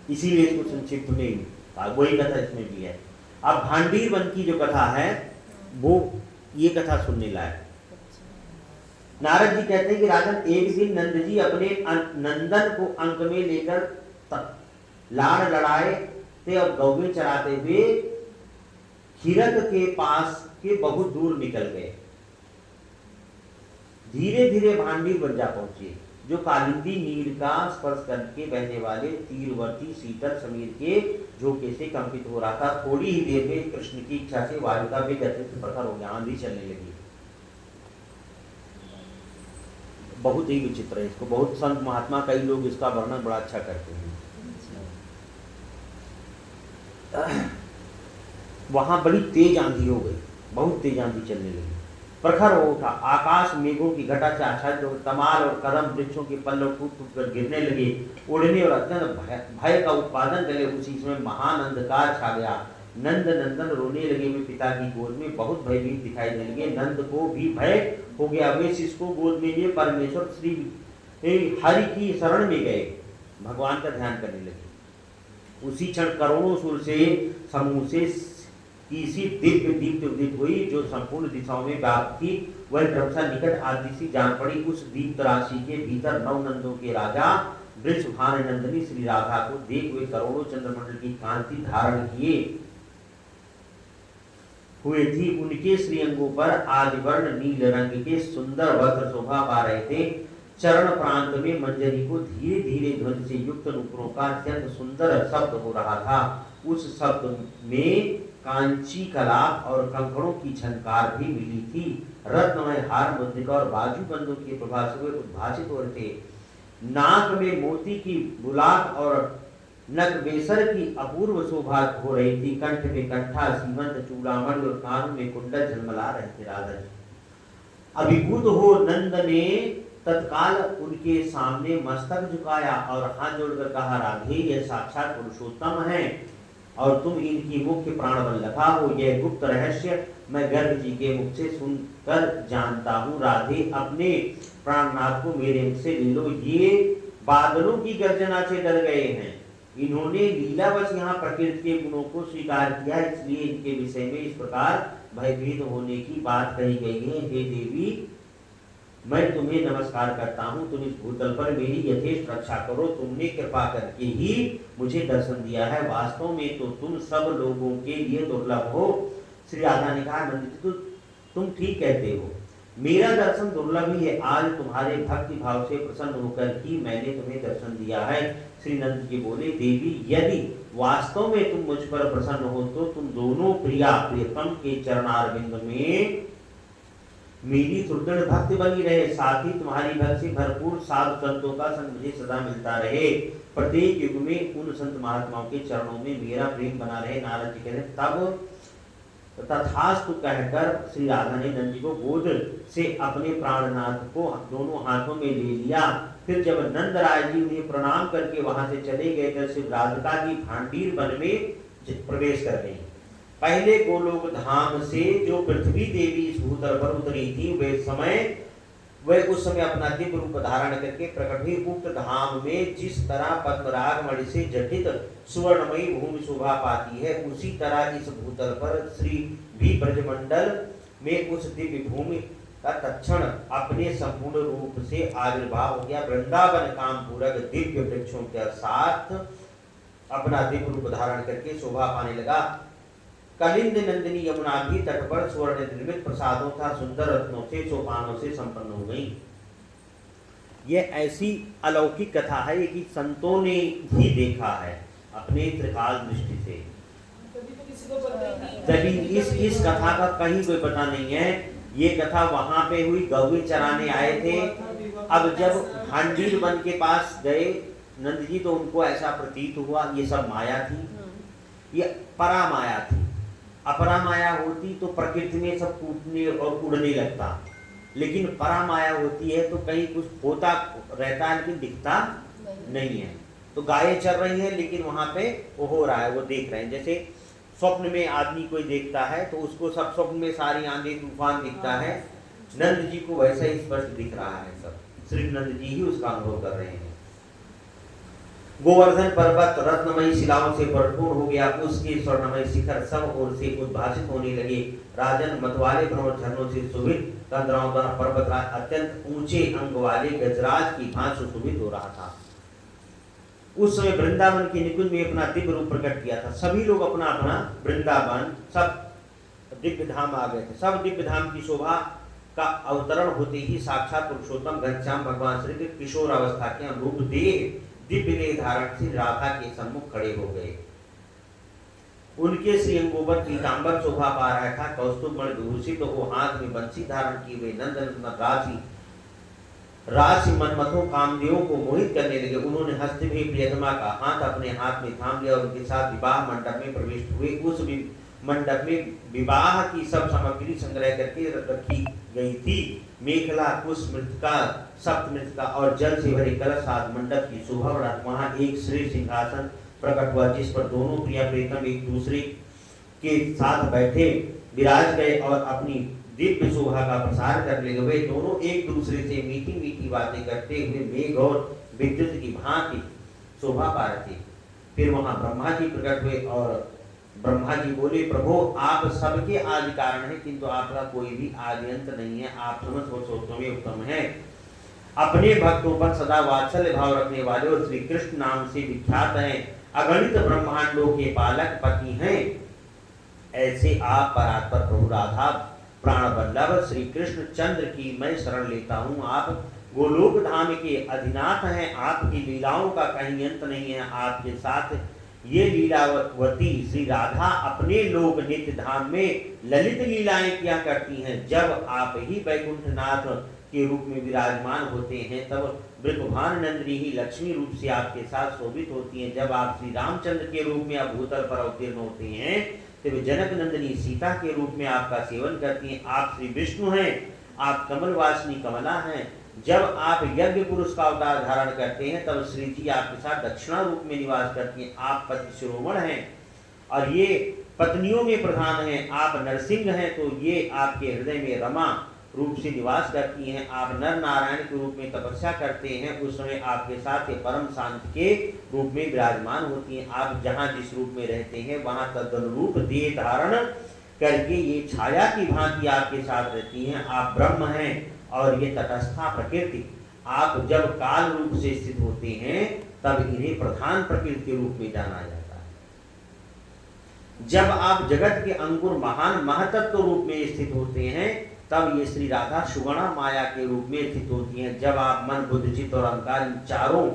इसीलिए इसको संक्षिप्त में वही कथा इसमें भी है। अब भांडीर वन की जो कथा है वो ये कथा सुनने लायक। नारद जी कहते हैं कि राजन, एक दिन नंद जी अपने नंदन को अंक में लेकर लाड़ लड़ाए थे और गौवें चराते हुए खीरक के पास के बहुत दूर निकल गए। धीरे धीरे भांडीर वन जा पहुंचे, जो कालिंदी नीर का स्पर्श करके बहने वाले तीरवर्ती शीतल समीर के झोंके से कंपित हो रहा था। थोड़ी ही देर में कृष्ण की इच्छा से वायु का भी गतिशील प्रखर हो गया, आंधी चलने लगी। बहुत ही विचित्र है। इसको बहुत संत महात्मा कई लोग इसका वर्णन बड़ा अच्छा करते हैं। वहां बड़ी तेज आंधी हो गई, बहुत तेज आंधी चलने लगी। प्रखर हो उठा, आकाश मेघों की घटा से आच्छादित हो, तमाल और कदम वृक्षों के पल्लव टूट टूट कर गिरने लगे। उड़ने और अत्यंत भय का उत्पादन करे। उसी समय महान अंधकार छा गया। नंद नंदन रोने लगे। वे पिता की गोद में बहुत भयभीत दिखाई देने लगे। नंद को भी भय हो गया। वे शिष्य को गोद में लिए परमेश्वर श्री हरि की शरण में गए, भगवान का ध्यान करने लगे। उसी क्षण करोड़ों सूर्य से समूह से किसी दिव्य दीप्त उदित हुई, जो संपूर्ण दिशाओं में व्याप्त थी। वह क्रमशः निकट आदि सी जान पड़ी। उस दीप्त राशि के भीतर नौ नंदों के राजा वृषभान नंदिनी श्री राधा को देख वे करोड़ों चंद्रमंडल की कांति धारण किए हुए थी। उनके श्रीअंगों पर आदिवर्ण नील रंग के सुंदर वस्त्र शोभा पा रहे थे। चरण प्रांत में मंजरी को धीरे धीरे ध्वनि से युक्त नुपुरों का अत्यंत सुंदर शब्द हो रहा था। उस शब्द में कांची कलाप और कंकड़ों की झनकार भी मिली थी। रत्नमय हार मुद्रिका और बाजूबंदों की प्रभा से वे उद्भासित हो रहे थे। नाक में मोती की बुलाक और नकबेसर की अपूर्व शोभा हो रही थी। कंठ में कंठा, सीमंत, चूड़ामणि और कानों में कुंडल झलमला रहे थे। राधा जी अभिभूत हो नंद ने तत्काल उनके सामने मस्तक झुकाया और हाथ जोड़कर कहा, राधे यह साक्षात पुरुषोत्तम है और तुम इनकी मुख्य प्राणवल्लभा हो। यह गुप्त रहस्य मैं गर्ग जी के मुख से सुनकर जानता हूँ। राधे अपने प्राणनाथ को मेरे मुख से ले लो। ये बादलों की गर्जना से डर गए हैं। इन्होंने लीलावश यहाँ प्रकृति के गुणों को स्वीकार किया, इसलिए इनके विषय में इस प्रकार भयभीत होने की बात कही गई है। हे देवी, मैं तुम्हें नमस्कार करता हूँ। तुम इस भूतल पर मेरी यथेष्ट रक्षा करो। तुमने कृपा करके ही मुझे दर्शन दिया है। वास्तव में तो तुम सब लोगों के लिए दुर्लभ हो। श्री राधा ने कहा, नंद जी तुम ठीक कहते हो, मेरा दर्शन दुर्लभ ही है। आज तुम्हारे भक्ति भाव से प्रसन्न होकर ही मैंने तुम्हें दर्शन दिया है। श्री नंद जी बोले, देवी यदि वास्तव में तुम मुझ पर प्रसन्न हो तो तुम दोनों प्रिया प्रियतम के चरणारविंद में मेरी सुदृढ़ भक्ति बनी रहे। साथ ही तुम्हारी भक्ति से भरपूर साधु संतों का संग मुझे सदा मिलता रहे। प्रत्येक युग में उन संत महात्माओं के चरणों में मेरा प्रेम बना रहे। नारद जी कहते तब तथास्तु कहकर श्री राधा ने नंद जी को गोद से अपने प्राणनाथ को दोनों हाथों में ले लिया। फिर जब नंद राय जी उन्हें प्रणाम करके वहां से चले गए तब श्री राधिका जी भांडीर वन में प्रवेश कर गई। पहले गोलोक धाम से जो पृथ्वी देवी इस भूतल पर उतरी थी वह उस समय अपना दिव्य रूप धारण करके प्रकट हुई। उक्त धाम में जिस तरह पद्मराग मणि से जटित सुवर्णमयी भूमि शोभा पाती है, उसी तरह इस भूतल पर श्री भी ब्रजमंडल में उस दिव्य भूमि का तत्क्षण अपने संपूर्ण रूप से आविर्भाव हो गया। वृंदावन काम पूरक दिव्य वृक्षों के साथ अपना दिव्य रूप धारण करके शोभा पाने लगा। कलिंद नंदिनी यमुना भी तट पर स्वर्ण निर्मित प्रसादों तथा सुंदर रत्नों से सोपानों से संपन्न हो गई। यह ऐसी अलौकिक कथा है कि संतों ने ही देखा है अपने त्रिकाल दृष्टि से। तभी इस कथा का कहीं कोई पता नहीं है। ये कथा वहां पे हुई, गौवे चराने आए थे। अब जब भांडीर वन के पास गए नंद जी तो उनको ऐसा प्रतीत हुआ ये सब माया थी, ये परा माया थी। अपरा माया होती तो प्रकृति में सब टूटने और उड़ने लगता, लेकिन परा माया होती है तो कहीं कुछ होता रहता है लेकिन दिखता नहीं है। तो गायें चल रही हैं लेकिन वहां पे वो हो रहा है, वो देख रहे हैं। जैसे स्वप्न में आदमी कोई देखता है तो उसको सब स्वप्न में सारी आंधी तूफान दिखता है, नंद जी को वैसा ही स्पष्ट दिख रहा है। सब सिर्फ नंद जी ही उसका अनुभव कर रहे हैं। गोवर्धन पर्वत रत्नमयी शिलाओं से भरपूर हो गया। उसके स्वर्णमय शिखर सब ओर से उद्भासित होने लगे। राजन मतवाले भ्रमर झरनों से सुशोभित कंदराओं द्वारा पर्वतराज अत्यंत ऊंचे अंग वाले गजराज की भांति सुशोभित हो रहा था। उस समय वृंदावन के निकुंज में अपना दिव्य रूप प्रकट किया था। सभी लोग अपना अपना वृंदावन सब दिव्य धाम आ गए थे। सब दिव्य धाम की शोभा का अवतरण होते ही साक्षात पुरुषोत्तम घनश्याम भगवान श्री के किशोर अवस्था के अनुरूप देह दिव्य देह धारण से राधा के सम्मुख खड़े हो गए। उनके श्रीअंगों पर पीतांबर शोभा पा रहा था। कौस्तुभ मणि विभूषित तो वो हाथ में बंसी धारण किए हुए नंदन राशि मनमथों कामदेवों को मोहित करने लगे। उन्होंने हस्त में प्रियतमा का हाथ अपने हाथ में थाम लिया और उनके साथ विवाह मंडप में प्रवेश हुए। उस मंडप में विवाह की सब सामग्री संग्रह करके रखी गई थी। मेखला, पुष्प, मृतिका, सप्त मृतिका और जल से भरे कलश साथ मंडप की शोभा बढ़ा। वहां एक श्रेष्ठ सिंहासन प्रकट हुआ जिस पर दोनों प्रिया प्रियतम एक दूसरे के साथ बैठे विराज गए और अपनी दिव्य शोभा का प्रसार कर ले गए। दोनों एक दूसरे से मीठी मीठी बातें करते हुए मेघ और विद्युत की भांति शोभा पा रहे थे। फिर वहां ब्रह्मा जी प्रकट हुए और ब्रह्मा जी बोले, प्रभु आप सबके आदि कारण है किंतु आपका कोई भी आदि अंत नहीं है। आप समस्त पुरुषोत्तम में उत्तम है। अपने भक्तों पर सदा वात्सल्य भाव रखने वाले और श्री कृष्ण नाम से विख्यात हैं। अगणित ब्रह्मांडों के पालक पति हैं। ऐसे आप परात्पर प्रभु राधा प्राण वल्लभ श्री कृष्ण चंद्र की मैं शरण लेता हूँ। आप गोलोक धाम के अधिनाथ हैं। आपकी लीलाओं का कहीं अंत नहीं है। आपके साथ ये लीलावती श्री राधा अपने लोक नित्य धाम में ललित लीलाएं किया करती हैं। जब आप ही वैकुंठनाथ के रूप में विराजमान होते हैं तब वृषभान नंदिनी ही लक्ष्मी रूप से आपके साथ शोभित होती हैं। जब आप श्री रामचंद्र के रूप में आप भूतल पर अवतीर्ण होते हैं तब जनक नंदिनी सीता के रूप में आपका सेवन करती हैं। आप श्री विष्णु हैं, आप कमलवासिनी कमला हैं। जब आप यज्ञ पुरुष का अवतार धारण करते हैं तब श्री जी आपके साथ दक्षिणा रूप में निवास करती हैं। आप पति शिरोमण हैं और ये पत्नियों में प्रधान हैं। आप नरसिंह हैं तो ये आपके हृदय में रमा रूप से निवास करती हैं। आप नर नारायण के रूप में तपस्या करते हैं, उस समय आपके साथ ये परम शांत के रूप में विराजमान होती हैं। आप जहाँ जिस रूप में रहते हैं वहाँ तदनुरूप देह धारण करके ये छाया की भांति आपके साथ रहती हैं। आप ब्रह्म हैं और ये तटस्था प्रकृति। आप जब काल रूप से स्थित होते हैं तब इन्हें प्रधान प्रकृति के रूप में जाना जाता है। जब आप जगत के अंकुर महान महतत्व रूप में स्थित होते हैं तब ये श्री राधा सुगुणा माया के रूप में स्थित होती हैं। जब आप मन बुद्धि चित्त और अहंकार चारों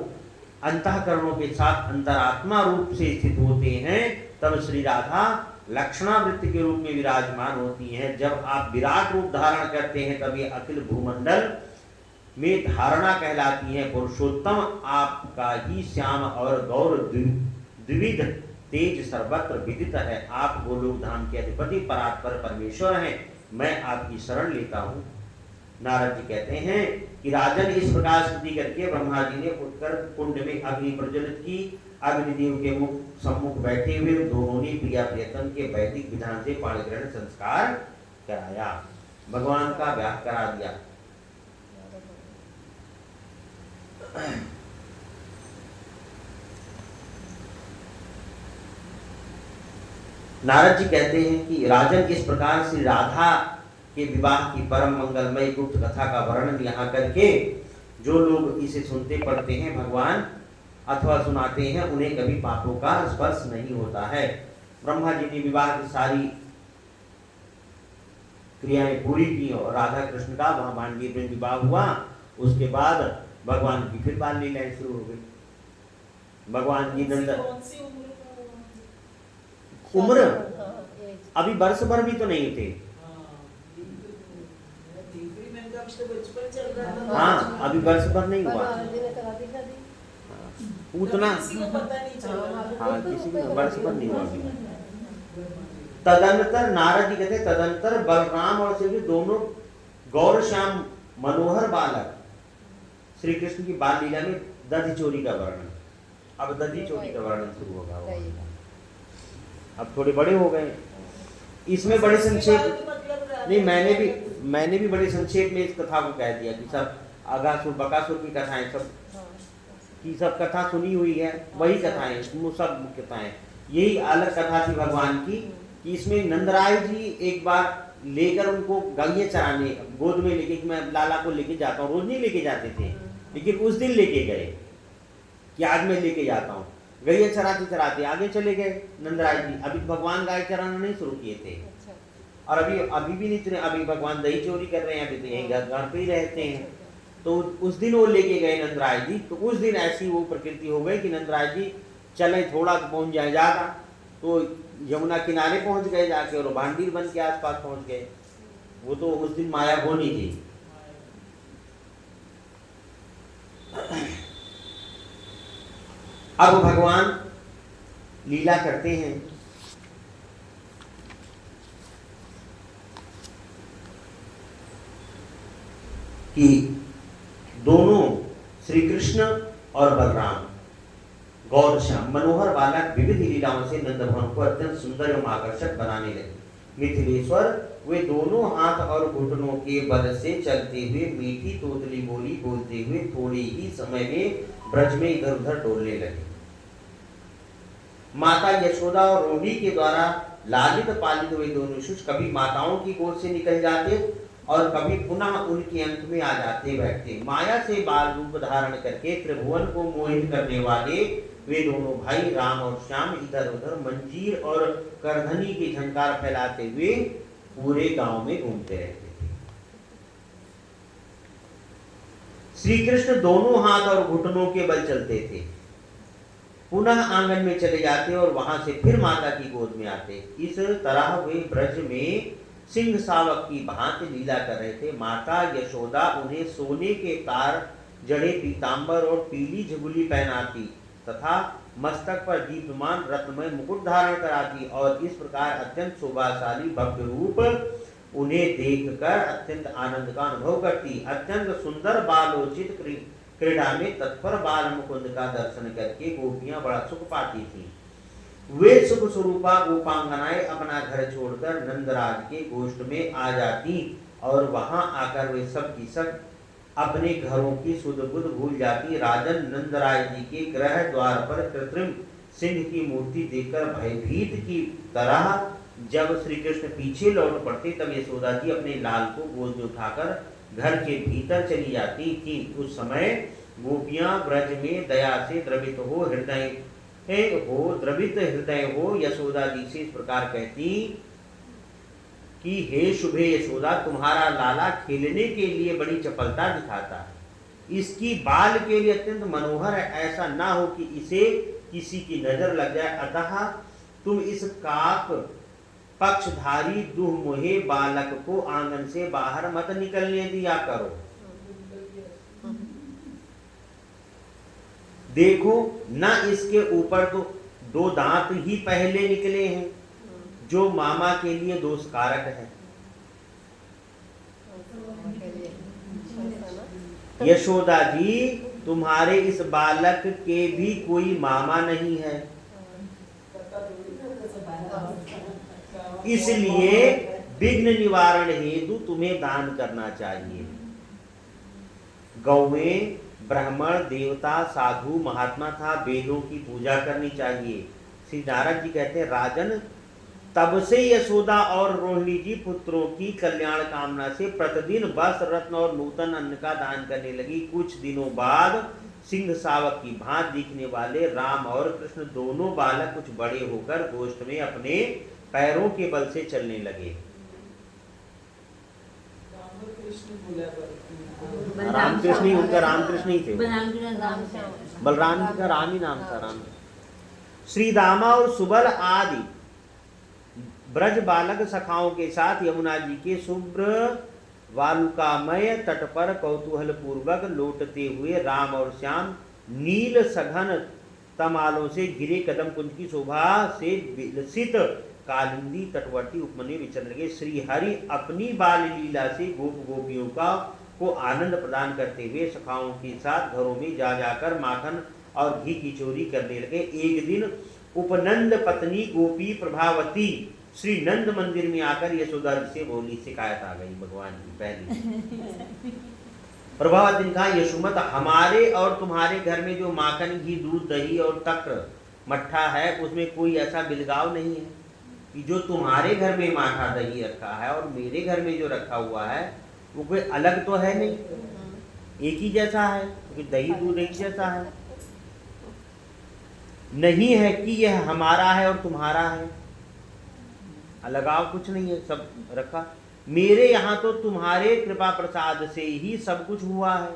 अंतःकरणों के साथ अंतरात्मा रूप से स्थित होते हैं तब श्री राधा लक्षणावृत्ति के रूप में विराजमान होती हैं। जब आप विराट रूप धारण करते हैं तब ये अखिल भूमंडल में धारणा कहलाती है। पुरुषोत्तम आपका ही श्याम और गौर द्विविध तेज सर्वत्र विदित है। आप गोलोक धाम के अधिपति परात्पर परमेश्वर हैं। मैं आपकी शरण लेता हूँ। नारद जी कहते हैं कि राजन इस प्रकार स्तुति करके ब्रह्मा जी ने उत्तर कुंड में अग्नि प्रज्वलित की। अग्निदेव के मुख सम्मुख बैठे हुए दोनों ने प्रिया प्रियतम के वैदिक विधान से पाणिग्रहण संस्कार कराया, भगवान का ब्याह करा दिया। नारद जी कहते हैं कि राजन इस प्रकार श्री राधा के विवाह की परम मंगलमय गुप्त कथा का वर्णन यहाँ करके जो लोग इसे सुनते पढ़ते हैं भगवान अथवा सुनाते हैं उन्हें कभी पापों का स्पर्श नहीं होता है। ब्रह्मा जी ने विवाह की सारी क्रियाएं पूरी की और राधा कृष्ण का वहां मांडवी में विवाह हुआ। उसके बाद भगवान की फिर बाल लीलाएं शुरू हो गई। भगवान जी नंद उम्र अभी वर्ष भर भी तो नहीं थे। हाँ अभी वर्ष भर नहीं हुआ उतना। हाँ किसी को वर्ष भर नहीं हुआ। तदंतर नारद जी कहते तदंतर बलराम और श्री दोनों गौर श्याम मनोहर बालक श्री कृष्ण की बाल लीला में दधि चोरी का वर्णन। अब दधि चोरी का वर्णन शुरू होगा। अब थोड़े बड़े हो गए। इसमें बड़े संक्षेप नहीं, मैंने भी बड़े संक्षेप में इस कथा को कह दिया कि सब अगासुर बकासुर की कथाएं सब की सब कथा सुनी हुई है, वही कथाएं सब कथाएं। यही अलग कथा थी भगवान की कि इसमें नंदराय जी एक बार लेकर उनको गैये चराने गोद में लेके कि मैं लाला को लेके जाता हूँ। रोज नहीं लेके जाते थे लेकिन उस दिन लेके गए कि आज मैं लेके जाता हूँ। गैया चराते चराते आगे चले गए नंदराय जी। अभी भगवान गाय चराना नहीं शुरू किए थे और अभी भी नहीं। अभी भगवान दही चोरी कर रहे हैं, अभी तो यहीं घर पे ही रहते हैं। तो उस दिन वो लेके गए नंदराय जी। तो उस दिन ऐसी वो प्रकृति हो गई कि नंदराय जी चले थोड़ा पहुंच जाए ज्यादा तो यमुना किनारे पहुंच गए जाके और भांडीर बन के आसपास पहुंच गए। वो तो उस दिन माया होनी थी। अब भगवान लीला करते हैं कि दोनों श्री कृष्ण और बलराम गौर श्याम मनोहर बालक विविध लीलाओं से नंद भवन को अत्यंत सुंदर एवं आकर्षक बनाने लगे। मिथिलेश्वर वे दोनों हाथ और घुटनों के बल से चलते हुए मीठी तोतली बोली बोलते हुए थोड़े ही समय में ब्रज में इधर उधर डोलने लगे। माता यशोदा और रोहिणी के द्वारा लालित पालित हुए दोनों शिशु कभी माताओं की गोद से निकल जाते और कभी पुनः उनके अंत में आ जाते बैठते। माया से बाल रूप धारण करके त्रिभुवन को मोहित करने वाले वे दोनों भाई राम और श्याम इधर उधर मंजीर और करधनी की झंकार फैलाते हुए पूरे गांव में घूमते रहते थे। श्री कृष्ण दोनों हाथ और घुटनों के बल चलते थे पुनः आंगन में चले जाते और वहां से फिर माता की गोद में आते। इस तरह वे ब्रज में सिंह शावक की भांति लीला कर रहे थे। माता यशोदा उन्हें सोने के तार जड़े पीतांबर और पीली झुगली पहनाती तथा मस्तक पर दीप्यमान रत्नमय मुकुट धारण कराती और इस प्रकार अत्यंत शोभाशाली भव्य रूप उन्हें देखकर अत्यंत आनंद का अनुभव करती। अत्यंत सुंदर बालोचित क्रीड़ा में तत्पर बाल मुकुंद का दर्शन करके गोपियां बड़ा सुख पाती थी। वे सुख स्वरूपा गोपांगनाएं अपना घर छोड़कर नंदराज के गोष्ठ में आ जाती और वहां आकर वे सब की सब अपने घरों की सुध बुध भूल जाती। राजन नंदराय जी के गृह द्वार पर कृत्रिम सिंह की मूर्ति देखकर भयभीत की तरह जब श्री कृष्ण पीछे लौट पड़ते तब यशोदा जी अपने लाल को गोद में उठाकर घर के भीतर चली जाती थी। उस समय गोपियां ब्रज में दया से द्रवित हृदय हो यशोदा जी से इस प्रकार कहती कि हे शुभे यशोदा, तुम्हारा लाला खेलने के लिए बड़ी चपलता दिखाता है। इसकी बाल के लिए अत्यंत मनोहर है, ऐसा ना हो कि इसे किसी की नजर लग जाए। अतः तुम इस काक पक्षधारी दुहमुहे बालक को आंगन से बाहर मत निकलने दिया करो। देखो ना, इसके ऊपर तो 2 दांत ही पहले निकले हैं जो मामा के लिए दोषकारक है। यशोदा जी, तुम्हारे इस बालक के भी कोई मामा नहीं है, इसलिए विघ्न निवारण हेतु तुम्हें दान करना चाहिए। गौवें, ब्राह्मण, देवता, साधु, महात्मा था वेदों की पूजा करनी चाहिए। श्री नारद जी कहते हैं, राजन, तब से यशोदा और रोहिणी जी पुत्रों की कल्याण कामना से प्रतिदिन वस्त्र, रत्न और नूतन अन्न का दान करने लगी। कुछ दिनों बाद सिंह शावक की भांति दिखने वाले राम और कृष्ण दोनों बालक कुछ बड़े होकर गोष्ठ में अपने पैरों के बल से चलने लगे। रामकृष्ण ही उनका रामकृष्ण ही थे, बलराम जी का राम ही नाम था। राम श्री दामा और सुबल आदि ब्रज बालक सखाओं के साथ यमुना जी के शुभ्र वालुकामय तट पर कौतूहल पूर्वक लौटते हुए राम और श्याम नील सघन तमालों से घिरे कदम कुंज की शोभा से विलसित कालिंदी तटवर्ती उपवन में विचरण लगे। श्री हरि अपनी बाल लीला से गोप गोपियों को आनंद प्रदान करते हुए सखाओं के साथ घरों में जा जाकर माखन और घी की चोरी करने लगे। एक दिन उपनंद पत्नी गोपी प्रभावती श्री नंद मंदिर में आकर यशोदा जी से बोली, शिकायत आ गई भगवान की पहली। प्रभावती ने कहा, यशोमत, हमारे और तुम्हारे घर में जो माखन, घी, दूध, दही और तक्र मट्ठा है उसमें कोई ऐसा बिलगाव नहीं है कि जो तुम्हारे घर में माठा दही रखा है और मेरे घर में जो रखा हुआ है वो कोई अलग तो है नहीं, एक ही जैसा है, क्योंकि दही दूध एक जैसा है। नहीं है कि यह हमारा है और तुम्हारा है, अलगाव कुछ नहीं है, सब रखा। मेरे यहाँ तो तुम्हारे कृपा प्रसाद से ही सब कुछ हुआ है।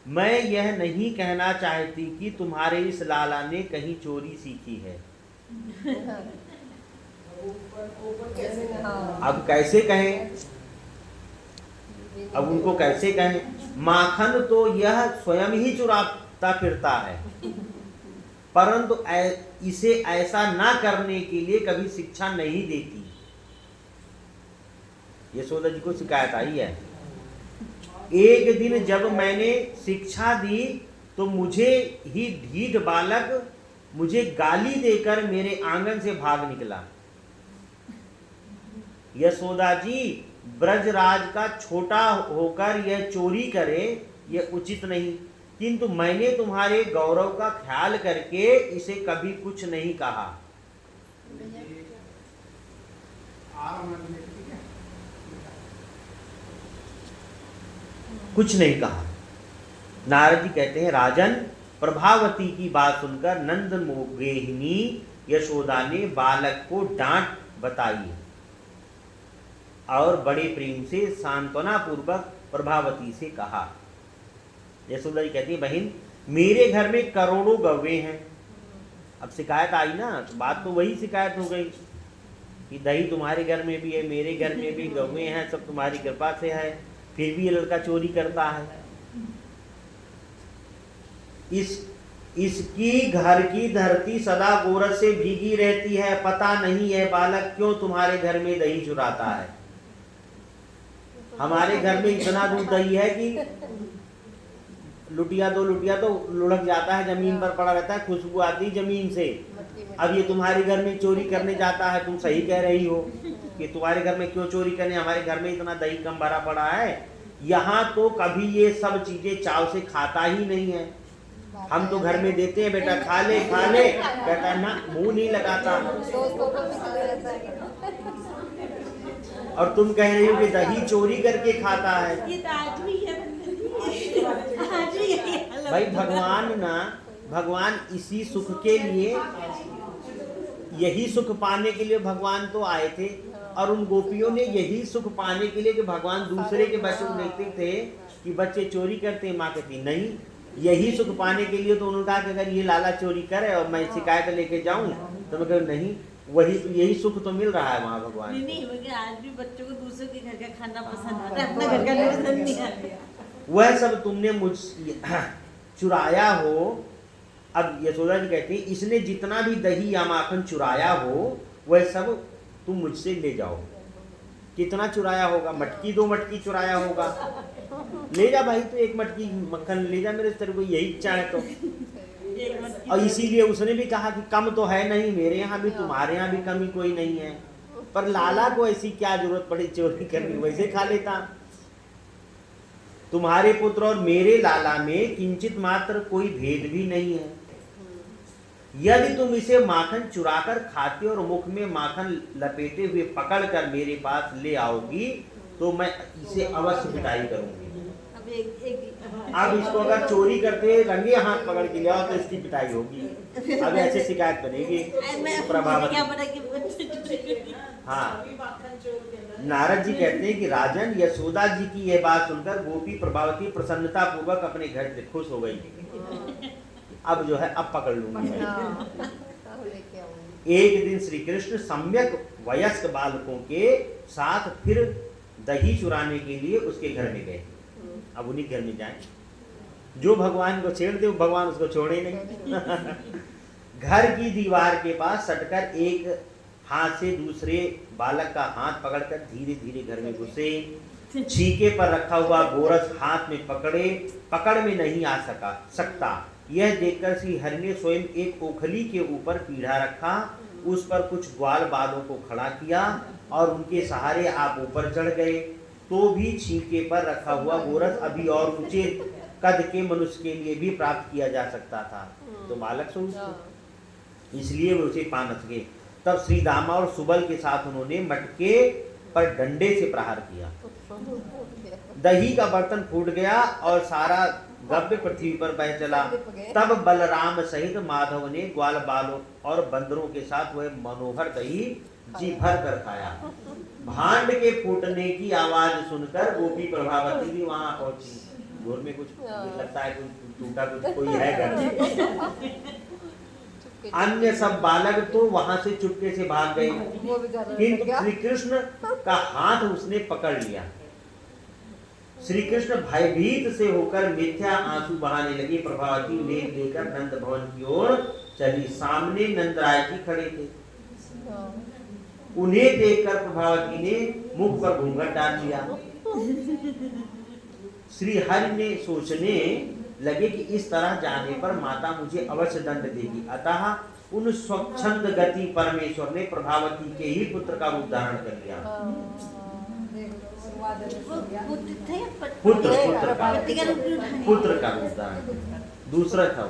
मैं यह नहीं कहना चाहती कि तुम्हारे इस लाला ने कहीं चोरी सीखी है। अब कैसे कहें, अब उनको कैसे कहें? माखन तो यह स्वयं ही चुराता फिरता है, परंतु इसे ऐसा ना करने के लिए कभी शिक्षा नहीं देती। यशोदा जी को शिकायत आई है। एक दिन जब मैंने शिक्षा दी तो मुझे ही ढीठ बालक मुझे गाली देकर मेरे आंगन से भाग निकला। यशोदा जी, ब्रजराज का छोटा होकर यह चोरी करे यह उचित नहीं, किंतु मैंने तुम्हारे गौरव का ख्याल करके इसे कभी कुछ नहीं कहा। कुछ नहीं कहा। नारद जी कहते हैं, राजन, प्रभावती की बात सुनकर नंद मोगेहिनी यशोदा ने बालक को डांट बताई और बड़े प्रेम से सांत्वना पूर्वक प्रभावती से कहा। यशोदा जी कहती है, बहन, मेरे घर में करोड़ों गौवे हैं। अब शिकायत आई ना, तो बात तो वही शिकायत हो गई कि दही तुम्हारे घर में भी है, मेरे घर में भी गौवे हैं, सब तुम्हारी कृपा से है, फिर भी ये लड़का चोरी करता है। इसकी घर की धरती सदा गोरस से भीगी रहती है, पता नहीं है बालक क्यों तुम्हारे घर में दही चुराता है। हमारे घर में इतना दूध दही है कि लुटिया दो लुटिया तो लुढ़क जाता है, जमीन पर पड़ा रहता है, खुशबू आती जमीन से। अब ये तुम्हारे घर में चोरी करने जाता है, तुम सही कह रही हो कि तुम्हारे घर में क्यों चोरी करने, हमारे घर में इतना दही कम भरा पड़ा है। यहाँ तो कभी ये सब चीजें चाव से खाता ही नहीं है। हम तो घर में देते हैं, बेटा खा ले खा ले, कहता ना, मुंह नहीं लगाता। और तुम कह रही हो कि दही चोरी करके खाता है। ये तो आज भी है, आज भी है। भाई भगवान इसी सुख के लिए, यही सुख पाने के लिए भगवान तो आए थे। और उन गोपियों ने यही सुख पाने के लिए कि भगवान दूसरे के बच्चों को देखते थे कि बच्चे चोरी करते हैं, माँ कहती नहीं, यही सुख पाने के लिए तो उन्होंने कहा कि अगर ये लाला चोरी करे और मैं शिकायत लेके जाऊं तो मैं कहूँ नहीं, वही यही सुख तो मिल रहा है वहाँ भगवान। नहीं, मगर आज भी बच्चों को दूसरे के घर का खाना पसंद आता है, अपना घर का नहीं पसंद नहीं आता। वह सब तुमने मुझ चुराया हो। अब यशोदा जी कहती है इसने जितना भी दही या माखन चुराया हो वह सब तुम मुझसे ले जाओ। कितना चुराया होगा? मटकी 2 मटकी चुराया होगा। ले जा भाई, तो 1 मटकी मक्खन ले जा, मेरे तेरे को यही इच्छा है तो। और इसीलिए उसने भी कहा कि कम तो है नहीं, मेरे यहाँ भी तुम्हारे यहाँ भी कमी कोई नहीं है। पर लाला को ऐसी क्या जरूरत पड़ी चोरी करने की, वैसे खा लेता। तुम्हारे पुत्र और मेरे लाला में किंचित मात्र कोई भेद भी नहीं है। यदि तुम इसे माखन चुराकर खाते और मुख में माखन लपेटे हुए पकड़कर मेरे पास ले आओगी तो मैं इसे अवश्य पिटाई करूंगी। अब इसको अगर चोरी करते रंगे हाथ पकड़ के ले आओ तो इसकी पिटाई होगी। अब ऐसे शिकायत बनेगी प्रभावती। हाँ, नारद जी कहते हैं कि राजन, यशोदा जी की यह बात सुनकर गोपी प्रभावती प्रसन्नता पूर्वक अपने घर से खुश हो गई। अब जो है अब पकड़ लूंगी। एक दिन श्री कृष्ण सम्यक वयस्क बालकों के साथ फिर दही चुराने के लिए उसके घर में गए। अब उन्हीं घर में जाएं, जो भगवान को छेड़ दे भगवान उसको छोड़े नहीं। घर की दीवार के पास सटकर एक हाथ से दूसरे बालक का हाथ पकड़कर धीरे धीरे घर में घुसे। छीके पर रखा हुआ गोरस हाथ में पकड़ में नहीं आ सकता। यह देखकर श्री हरि ने स्वयं एक ओखली के ऊपर पीढ़ा रखा, उस पर कुछ ग्वाल बालों को खड़ा किया और उनके सहारे आप ऊपर चढ़ गए। तो भी छीके पर रखा हुआ गोरस अभी और ऊंचे कद के मनुष्य के लिए भी प्राप्त किया जा सकता था। तो बालक सोचते, इसलिए वे उसे पा न सके। तब श्री दामा और सुबल के साथ उन्होंने मटके पर डंडे से प्रहार किया। दही का बर्तन फूट गया और सारा गव्य पृथ्वी पर बह चला। तब बलराम सहित माधव ने ग्वाल बालों और बंदरों के साथ वह मनोहर दही जी भर कर खाया। भांड के फूटने की आवाज सुनकर गोपी प्रभावती भी वहां पहुंची। घोर में कुछ लगता है कुछ टूटा, कुछ कोई है घर। अन्य सब बालक तो वहां से चुपके से भाग गए, किंतु श्री कृष्ण का हाथ उसने पकड़ लिया। श्री कृष्ण भयभीत से होकर मिथ्या आंसू बहाने लगे। प्रभावती लेख लेकर नंद भवन की ओर चली। सामने नंदराय जी खड़े थे। उन्हें देखकर प्रभावती ने मुख पर घूंघट डाल लिया। श्री हरि ने सोचने लगे कि इस तरह जाने पर माता मुझे अवश्य दंड देगी। अतः उन स्वच्छंद गति परमेश्वर ने प्रभावती के ही पुत्र का रूप धारण कर लिया। पुत्र का रूप धारण। दूसरा था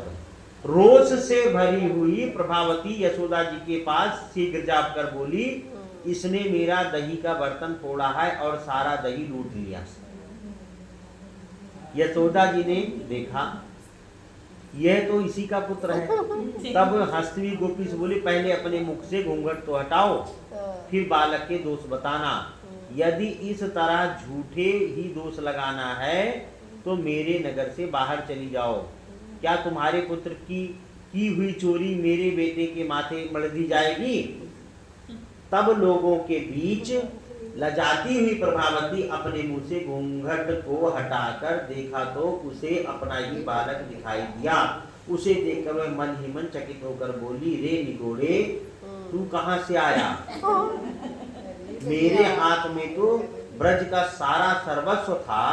रोष से भरी हुई प्रभावती यशोदा जी के पास शीघ्र जाकर बोली, इसने मेरा दही का बर्तन फोड़ा है और सारा दही लूट लिया। यशोदा जी ने देखा यह तो इसी का पुत्र है। तब हंसती हुई गोपी से बोली, पहले अपने मुख से घूंघट तो हटाओ, फिर बालक के दोष बताना। यदि इस तरह झूठे ही दोष लगाना है तो मेरे नगर से बाहर चली जाओ। क्या तुम्हारे पुत्र की हुई चोरी मेरे बेटे के माथे मढ़ दी जाएगी? तब लोगों के बीच लजाती हुई प्रभावती अपने मुंह से घूंघट को हटाकर देखा तो उसे अपना ही बालक दिखाई दिया। उसे देखकर वह मन ही मन चकित होकर बोली, रे निगोड़े, तू कहाँ से आया? मेरे हाथ में तो ब्रज का सारा सर्वस्व था।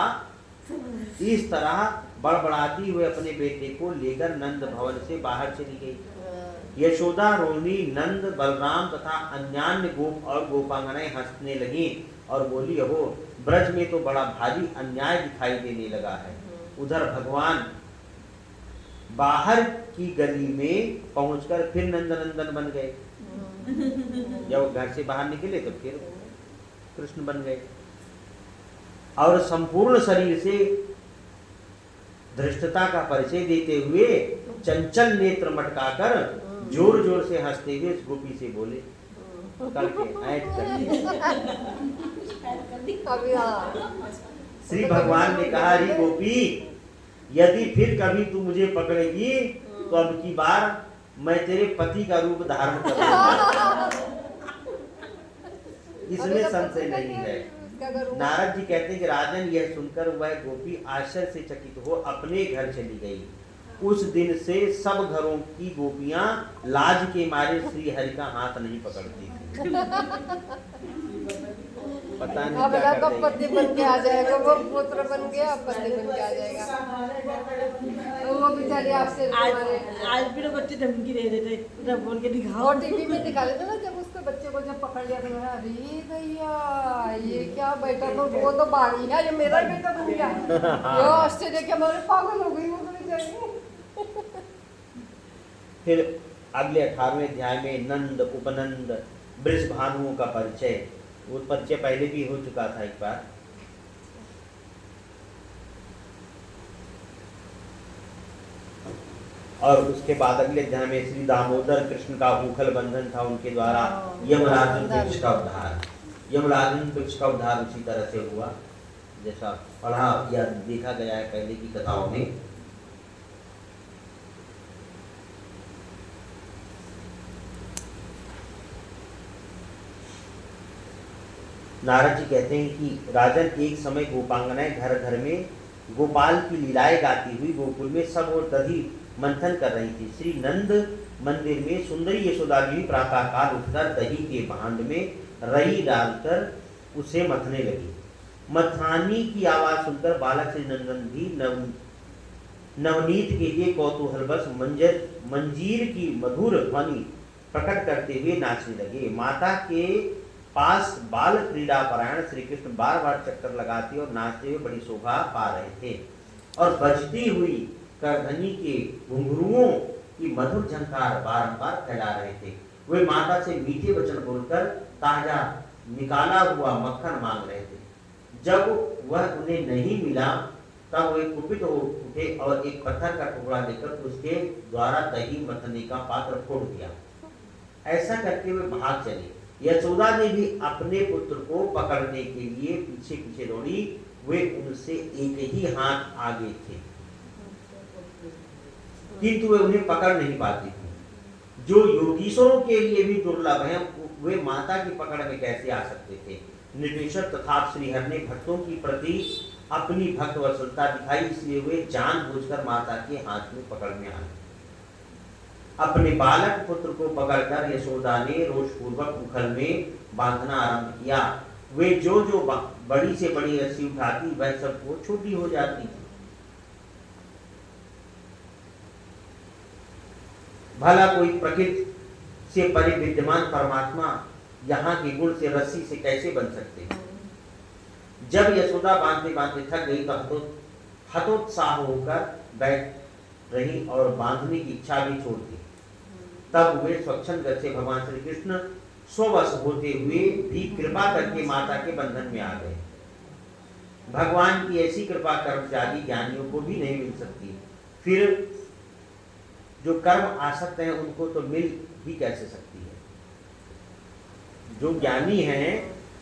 इस तरह बड़बड़ाती हुए अपने बेटे को लेकर नंद भवन से बाहर चली गई। यशोदा, रोहिणी, नंद, बलराम तथा अन्यान्य गोप और गोपांगनाएं हंसने लगी और बोली, अहो, ब्रज में तो बड़ा भारी अन्याय दिखाई देने लगा है। उधर भगवान बाहर की गली में पहुंचकर फिर नंदनंदन बन गए। जब घर से बाहर निकले तो फिर कृष्ण बन गए और संपूर्ण शरीर से धृष्टता का परिचय देते हुए चंचल नेत्र मटकाकर जोर जोर से हंसते हुए उस गोपी से बोले, करके ऐट करके। श्री भगवान ने कहा, री गोपी, यदि फिर कभी तू मुझे पकड़ेगी तो अब की बार मैं तेरे पति का रूप धारण करूंगा। इसमें संशय नहीं है। नारद जी कहते हैं कि राजन, यह सुनकर वह गोपी आश्चर्य से चकित हो अपने घर चली गई। उस दिन से सब घरों की गोपियां लाज के मारे श्री हरि का हाथ नहीं पकड़ती थी। पता नहीं अब क्या कर पति बन के आ जाएगा, वो पुत्र बन गया, अब पति बन के आ जाएगा। तो वो बेचारी आपसे आज भी तो बच्चे धमकी दे देते, जब बोल के दिखाओ। और टीवी में दिखा देते ना, जब उसके बच्चे को जब पकड़ लिया तो अरे भैया ये क्या बेटा, तो वो तो बारी है, ये मेरा ही बेटा बन गया। ये आश्चर्य के हमारे पागल हो गई वो तो बेचारी। फिर अगले 18वें अध्याय में नंद, उपनंद, वृषभानुओं का परिचय। वो परिचय पहले भी हो चुका था एक बार। और उसके बाद अगले अध्याय में श्री दामोदर कृष्ण का उखल बंधन था, उनके द्वारा यमराजन वृक्ष का उद्धार। यमराजन वृक्ष का उद्धार उसी तरह से हुआ जैसा पढ़ा या देखा गया है पहले की कथाओं में। नारद जी कहते हैं कि राजन, एक समय गोपांगनाएं घर घर में गोपाल की लीलाएं गाती हुई गोकुल में सब और दधी मंथन कर रही थी। श्री नंद मंदिर में सुंदरी यशोदा जी प्रातः काल उठकर दही के भांड में रई डालकर उसे मथने लगी। मथानी की आवाज सुनकर बालक श्री नंदन भी नवनीत के लिए कौतूहलवश मंजीर की मधुर ध्वनि प्रकट करते हुए नाचने लगे। माता के पास बाल क्रीड़ा परायण श्री कृष्ण बार बार चक्कर लगाते और नाचते हुए बड़ी शोभा पा रहे थे और बजती हुई करधनी के घुंघरुओं की मधुर झंकार बारंबार फैला रहे थे। वे माता से मीठे वचन बोलकर ताजा निकाला हुआ मक्खन मांग रहे थे। जब वह उन्हें नहीं मिला तब वे कुपित हो उठे और एक पत्थर का टुकड़ा देकर उसके द्वारा दही मथने का पात्र फोड़ दिया। ऐसा करके वे भाग चले। यशोदा ने भी अपने पुत्र को पकड़ने के लिए पीछे पीछे दौड़ी। वे उनसे एक ही हाथ आगे थे, किंतु वे उन्हें पकड़ नहीं पाती थी। जो योगीश्वरों के लिए भी दुर्लभ है, वे माता की पकड़ में कैसे आ सकते थे। निर्देशक तथा श्रीहरि ने भक्तों की प्रति अपनी भक्त वत्सलता दिखाई, इसलिए वे जानबूझकर माता के हाथ में पकड़ में आ गए। अपने बालक पुत्र को पकड़कर यशोदा ने रोषपूर्वक उखल में बांधना आरंभ किया। वे जो जो बड़ी से बड़ी रस्सी उठाती वह सबको छोटी हो जाती। भला कोई प्रकृति से परे विद्यमान परमात्मा यहाँ के गुण से रस्सी से कैसे बन सकते हैं। जब यशोदा बांधते बांधते थक गई तो हतोत्साह होकर बैठ रही और बांधने की इच्छा भी छोड़ दी। तब वे स्वच्छंद गति से भगवान श्री कृष्ण स्ववश होते हुए भी कृपा करके माता के बंधन में आ गए। भगवान की ऐसी कृपा कर्मचारी ज्ञानियों को भी नहीं मिल सकती। फिर जो कर्म आसक्त हैं उनको तो मिल भी कैसे सकती है। जो ज्ञानी हैं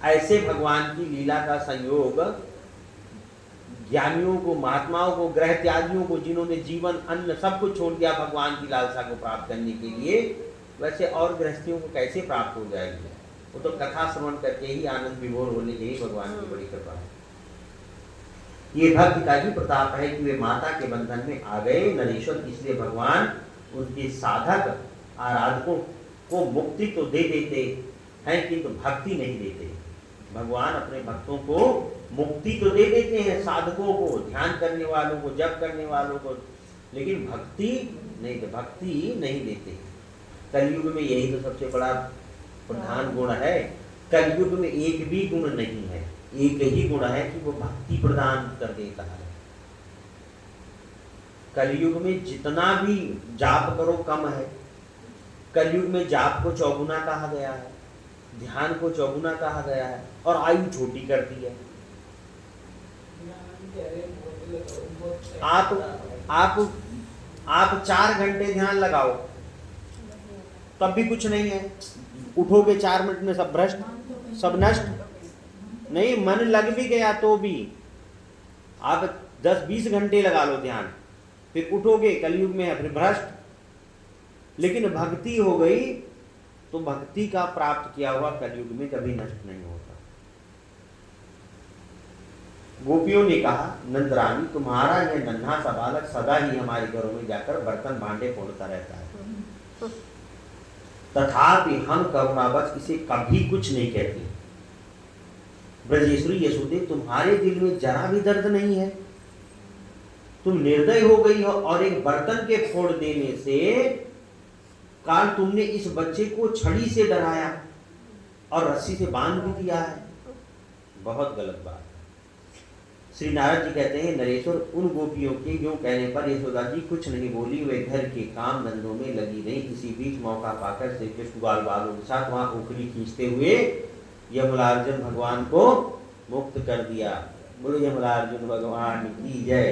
ऐसे भगवान की लीला का संयोग ज्ञानियों को, महात्माओं को, ग्रह त्यागियों को, जिन्होंने जीवन, अन्न सब कुछ छोड़ दिया भगवान की लालसा को प्राप्त करने के लिए, वैसे और गृहस्थियों को कैसे प्राप्त हो जाएगी? वो तो कथा श्रवण करके ही आनंद विभोर होने के ही भगवान की बड़ी कृपा है। ये भक्त का ही प्रताप है कि वे माता के बंधन में आ गए नरेश्वर, इसलिए भगवान उनके साधक आराधकों को मुक्ति तो दे देते हैं किंतु भक्ति नहीं देते। भगवान अपने भक्तों को मुक्ति तो दे देते हैं, साधकों को, ध्यान करने वालों को, जप करने वालों को, लेकिन भक्ति नहीं देते। कलयुग में यही तो सबसे बड़ा प्रधान गुण है। कलयुग में एक भी गुण नहीं है, एक ही गुण है कि वो भक्ति प्रदान कर देता है। कलयुग में जितना भी जाप करो कम है। कलयुग में जाप को चौगुना कहा गया है, ध्यान को चौगुना कहा गया है, और आयु छोटी कर दी है। आप 4 घंटे ध्यान लगाओ तब भी कुछ नहीं है। उठोगे 4 मिनट में सब भ्रष्ट, सब नष्ट। नहीं, मन लग भी गया तो भी आप 10-20 घंटे लगा लो ध्यान, फिर उठोगे, कलयुग में है, फिर भ्रष्ट। लेकिन भक्ति हो गई तो भक्ति का प्राप्त किया हुआ कलयुग में कभी नष्ट नहीं होता। गोपियों ने कहा, नंदरानी तुम्हारा यह नन्हा सा बालक सदा ही हमारे घरों में जाकर बर्तन भांडे फोड़ता रहता है, तथापि हम करुणावश इसे कभी कुछ नहीं कहती। ब्रजेश्वरी यशोदे, तुम्हारे दिल में जरा भी दर्द नहीं है? तुम निर्दय हो गई हो और एक बर्तन के फोड़ देने से काल तुमने इस बच्चे को छड़ी से डराया और रस्सी से बांध भी दिया है। बहुत गलत बात है। श्री नारद जी कहते हैं, नरेश्वर, उन गोपियों के यूं कहने पर यशोदा जी कुछ नहीं बोली। वे घर के काम धंधों में लगी रही। इसी बीच मौका पाकर श्री कृष्ण ग्वाल बालों के साथ वहां उखली खींचते हुए यमलार्जुन भगवान को मुक्त कर दिया। बोले यमलार्जुन भगवान की जय।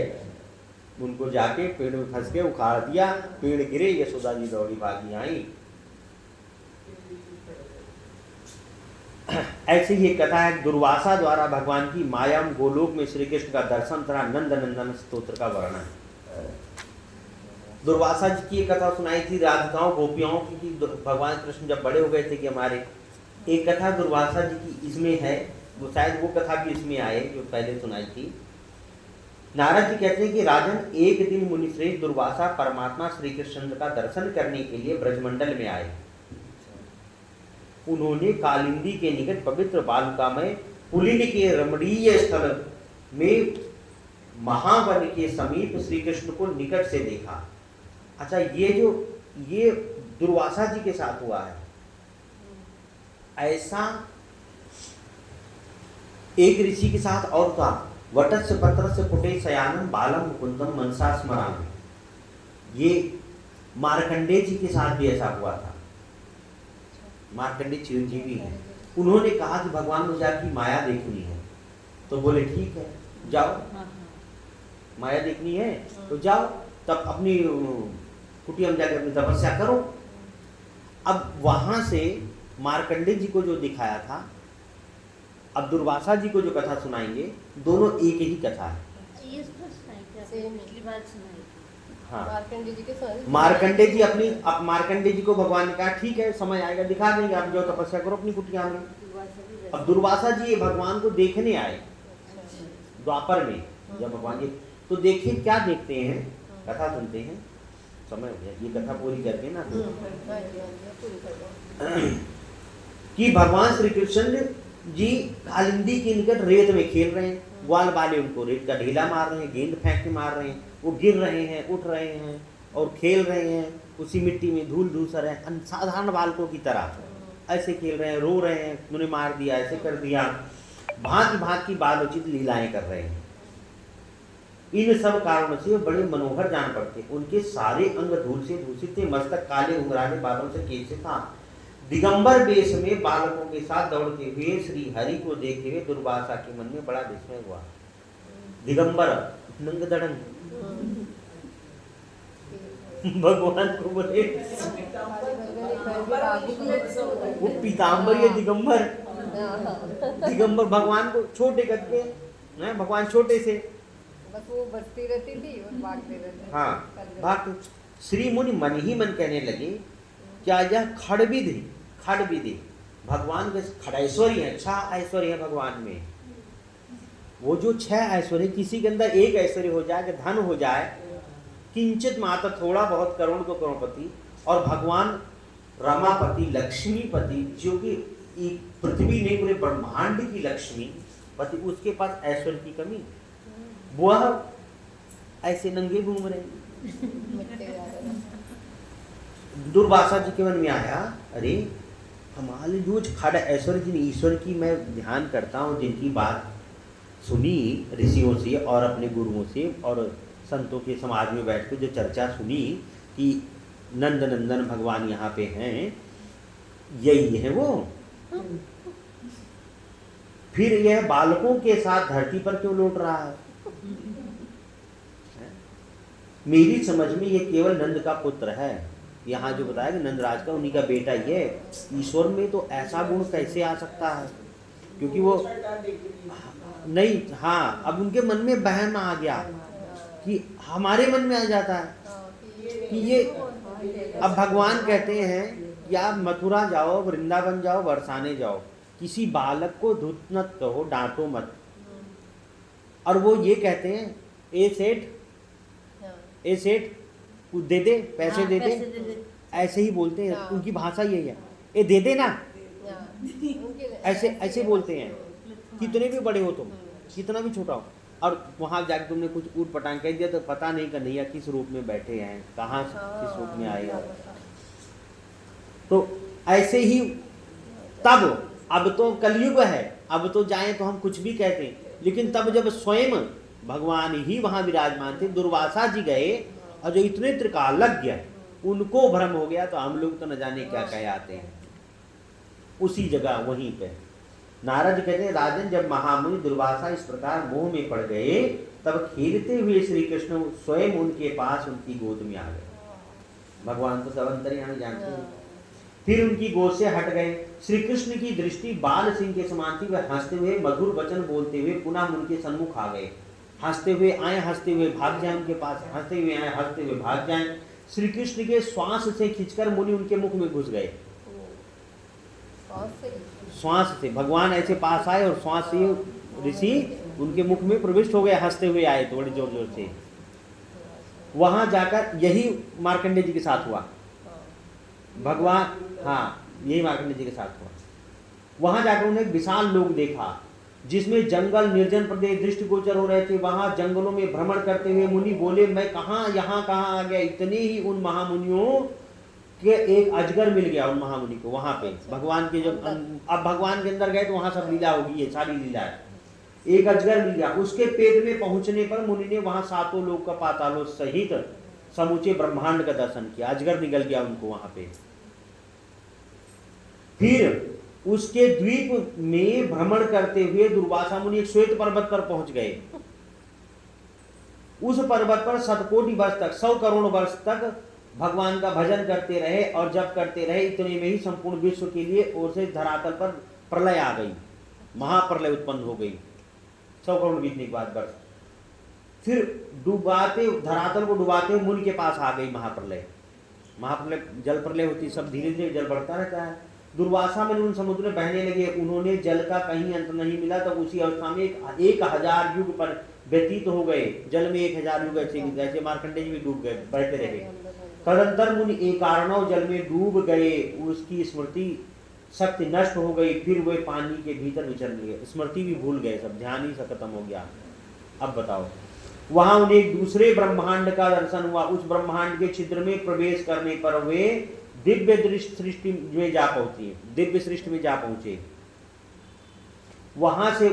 उनको जाके पेड़ में फंस के उखाड़ दिया, पेड़ गिरे, यशोदा जी दौड़ी भागी आई। ऐसी ही कथा है, दुर्वासा द्वारा भगवान की माया गोलोक में श्री कृष्ण का दर्शन तथा नंद नंदन स्तोत्र का वर्णन। दुर्वासा जी की कथा सुनाई थी राधिकाओं गोपियों की, भगवान कृष्ण जब बड़े हो गए थे कि हमारे, एक कथा दुर्वासा जी की इसमें है, वो शायद वो कथा भी इसमें आए जो पहले सुनाई थी। नारद जी कहते हैं कि राजन, एक दिन मुनिश्रेष्ठ दुर्वासा परमात्मा श्री कृष्ण का दर्शन करने के लिए ब्रजमंडल में आए। उन्होंने कालिंदी के निकट पवित्र बालुकामय पुलिन के रमणीय स्थल में महावन के समीप श्री कृष्ण को निकट से देखा। अच्छा, ये दुर्वासा जी के साथ हुआ है। ऐसा एक ऋषि के साथ और था, वटस्य पत्रस्य पुटे शयानम बालम मुकुंदम मनसा स्मरामि। ये मार्कंडेय जी के साथ भी ऐसा हुआ था। मार्कंडेय चिरंजीवी है। उन्होंने कहा कि भगवान मुझे आपकी माया देखनी है, तो बोले ठीक है जाओ, माया देखनी है तो जाओ, तब अपनी कुटिया में जाकर अपनी तपस्या करो। अब वहां से मार्कंडेय जी को जो दिखाया था, अब दुर्वासा जी को जो कथा सुनाएंगे, दोनों एक ही कथा है। ये पिछली बार सुनाई थी। हाँ, मार्कंडेय जी मार्कंडेय जी को भगवान ने कहा ठीक है, समय आएगा दिखा देंगे, आप जो तपस्या करो अपनी कुटिया में। अब दुर्वासा जी ये भगवान को देखने आए द्वापर में, जब भगवान जी, तो देखिए क्या देखते हैं, कथा सुनते हैं, समय हो गया, ये कथा पूरी करके ना कि भगवान श्री कृष्ण जी कालिंदी के निकट रेत में खेल रहे हैं। ग्वाल बाले उनको रेत का ढीला मार रहे हैं, गेंद फेंक के मार रहे हैं, वो गिर रहे हैं, उठ रहे हैं और खेल रहे हैं उसी मिट्टी में, धूल धूसर है, साधारण बालकों की तरह ऐसे खेल रहे हैं, रो रहे हैं, तूने मार दिया, ऐसे कर दिया, भांति भांति की बालोचित लीलाएं कर रहे हैं। इन सब कारणों से बड़े मनोहर जान पड़ते। उनके सारे अंग धूल से दूषित थे, मस्तक काले उंगराले बालों से केस था। दिगंबर वेश में बालकों के साथ दौड़ते हुए श्री हरि को देखते हुए दुर्वासा के मन में बड़ा विस्मय हुआ। दिगंबर नंग दड़ंग भगवान को बोले, वो पीताम्बर, ये दिगंबर भगवान को छोटे करके, भगवान छोटे से बस वो बचती रहती थी और भागते रहते थे। हाँ कर लेते। बात श्री मुनि मन ही मन कहने लगे, क्या यह खड़ विधि भगवान के खड़ैश्वर्य है, 6 ऐश्वर्य है भगवान में। वो जो 6 ऐश्वर्य, किसी के अंदर एक ऐश्वर्य हो जाए कि धन हो जाए, किंचित मात्र थोड़ा बहुत, करोड़ को करोड़पति, और भगवान रमापति लक्ष्मीपति जो कि पृथ्वी नहीं पूरे ब्रह्मांड की लक्ष्मी पति, उसके पास ऐश्वर्य की कमी, वह ऐसे नंगे घूम रहे। मिटते जा रहे हैं। दुर्वासा जी के मन में आया, अरे हमारे जो खड़ ऐश्वर्य जिन ईश्वर की मैं ध्यान करता हूँ, जिनकी बात सुनी ऋषियों से और अपने गुरुओं से और संतों के समाज में बैठ कर जो चर्चा सुनी कि नंद नंदन भगवान यहाँ पे हैं, यही है वो। फिर यह बालकों के साथ धरती पर क्यों लौट रहा है? मेरी समझ में ये केवल नंद का पुत्र है। यहाँ जो बताया कि नंदराज का उन्हीं का बेटा ही है। ईश्वर में तो ऐसा गुण कैसे आ सकता है? क्योंकि वो नहीं, हाँ, अब उनके मन में बहम आ गया कि हमारे मन में आ जाता है कि ये, अब भगवान कहते हैं कि आप मथुरा जाओ, वृंदावन जाओ, बरसाने जाओ, किसी बालक को धुत मत कहो, डांटो मत, और वो ये कहते हैं ए सेठ कुछ दे दे, पैसे दे दे, ऐसे ही बोलते हैं। उनकी भाषा यही है, ए दे दे ना, ऐसे बोलते हैं। कितने भी बड़े हो तुम, कितना भी छोटा हो, और वहां जाके तुमने कुछ ऊट पटांग कह दिया तो पता नहीं कन्हैया किस रूप में बैठे हैं, कहाँ किस रूप में आएगा। तो ऐसे ही तब, अब तो कलयुग है, अब तो जाएं तो हम कुछ भी कहते हैं, लेकिन तब जब स्वयं भगवान ही वहां विराजमान थे, दुर्वासा जी गए और जो इतने त्रिकाल लग गया, उनको भ्रम हो गया, तो हम लोग तो न जाने क्या कह आते हैं। उसी जगह वहीं पे नारद कहते हैं, राजन जब महामुनि दुर्वासा इस प्रकार मोह में पड़ गए, तब खेलते हुए श्री कृष्ण स्वयं उनके पास उनकी गोद में आ गए। भगवान तो सब अंतर्यामी जानते हैं। फिर उनकी गोद से हट गए। श्री कृष्ण की दृष्टि बाल सिंह के समान थी। वह हंसते हुए मधुर वचन बोलते हुए पुनः उनके सन्मुख आ गए। हंसते हुए आए, हंसते हुए भाग जाए उनके पास, हंसते हुए आए, हंसते हुए भाग जाए। श्री कृष्ण के श्वास से खींचकर मुनि उनके मुख में घुस गए। श्वास से भगवान ऐसे पास आए और श्वास से ऋषि उनके मुख में प्रविष्ट हो गए। हंसते हुए आए तो बड़े जोर जोर से। वहां जाकर यही मार्कंडेय जी के साथ हुआ। भगवान, हाँ, यही मार्कंडेय जी के साथ हुआ। वहां जाकर उन्हें विशाल लोक देखा, जिसमें जंगल निर्जन प्रदेश दृष्टिगोचर हो रहे थे। वहां जंगलों में भ्रमण करते हुए मुनि बोले, मैं कहाँ यहाँ कहाँ आ गया। इतने ही उन महामुनियों के एक अजगर मिल गया उन महामुनि को वहां पे। भगवान के जब अब भगवान के अंदर गए तो वहां सब लीला होगी, ये सारी लीला है। एक अजगर मिल गया। उसके पेट में पहुंचने पर मुनि ने वहां 7 लोक का पातालों सहित समूचे ब्रह्मांड का दर्शन किया। अजगर निकल गया उनको वहां पे। फिर उसके द्वीप में भ्रमण करते हुए दुर्वासा मुनि एक श्वेत पर्वत पर पहुंच गए। उस पर्वत पर 7 वर्ष तक, 100 करोड़ वर्ष तक भगवान का भजन करते रहे और जप करते रहे। इतने में ही संपूर्ण विश्व के लिए ओर से धरातल पर प्रलय आ गई, महाप्रलय उत्पन्न हो गई। 100 करोड़ बीतने के बाद वर्ष फिर डुबाते, धरातल को डुबाते मुनि के पास आ गई महाप्रलय। महाप्रलय जल प्रलय होती, सब धीरे धीरे जल बढ़ता रहता है। दुर्वासा में उन समुद्र में बहने लगे। उन्होंने जल का कहीं अंत नहीं मिला। तब उसी अवस्था में 1000 युग पर व्यतीत हो गए। जल में 1000 युग ऐसे, जैसे मार्कंडेय जी भी डूब गए, बढ़ते रहे। तदंतर मुनि एकार्णव जल में डूब गए। उसकी स्मृति शक्ति नष्ट हो गई। फिर वे पानी के भीतर विचर गए, स्मृति भी भूल गए, सब ध्यान ही से खत्म हो गया। अब बताओ, वहां उन्हें एक दूसरे ब्रह्मांड का दर्शन हुआ। उस ब्रह्मांड के छिद्र में प्रवेश करने पर वे दिव्य सृष्टि में जा पहुंचे, दिव्य सृष्टि में जा पहुंचे। वहां से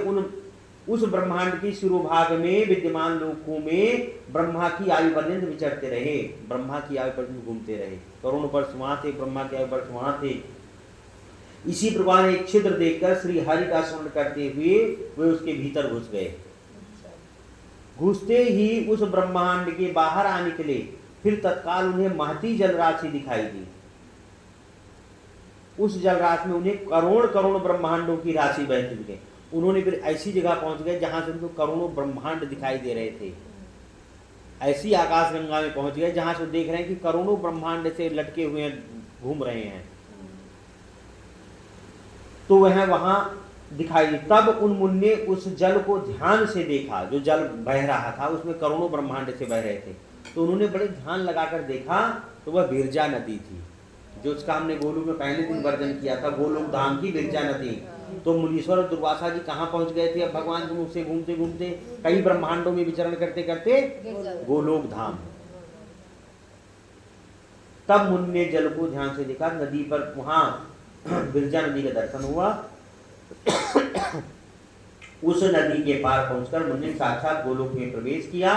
उस ब्रह्मांड की शिरोभाग में विद्यमान लोकों में ब्रह्मा की आयु पर्यंत विचरते रहे। ब्रह्मा की आयु पर्यंत घूमते रहे। करोड़ों वर्ष वहां थे, ब्रह्मा की आयु वर्ष वहां थे। इसी प्रकार एक छिद्र देखकर श्री हरि का स्मरण करते हुए वे उसके भीतर घुस गए। घुसते ही उस ब्रह्मांड के बाहर आ निकले। फिर तत्काल उन्हें महती जलराशि दिखाई दी। उस जलराशि में उन्हें करोड़ करोड़ ब्रह्मांडों की राशि बहती गई। उन्होंने फिर ऐसी जगह पहुंच गए जहां से उनको करोड़ों ब्रह्मांड दिखाई दे रहे थे। ऐसी आकाश गंगा में पहुंच गए जहां से वो देख रहे हैं कि करोड़ों ब्रह्मांड से लटके हुए हैं, घूम रहे हैं। तो वह वहां दिखाई दी। तब उन मुनि ने उस जल को ध्यान से देखा, जो जल बह रहा था उसमें करोड़ों ब्रह्मांड से बह रहे थे। तो उन्होंने बड़े ध्यान लगाकर देखा तो वह विरजा नदी थी, जो उसका हमने गोलोक में पहले दिन वर्णन किया था, गोलोक धाम की विरजा नदी। तो मुनीश्वर और दुर्वासा जी कहाँ पहुंच गए थे अब भगवान के मुख से घूमते घूमते, कई ब्रह्मांडों में विचरण करते करते गोलोक धाम। तब मुनि ने जल को ध्यान से देखा, नदी पर वहां विरजा नदी का दर्शन हुआ। उस नदी के पार पहुंचकर मुनि ने साक्षात गोलोक में प्रवेश किया।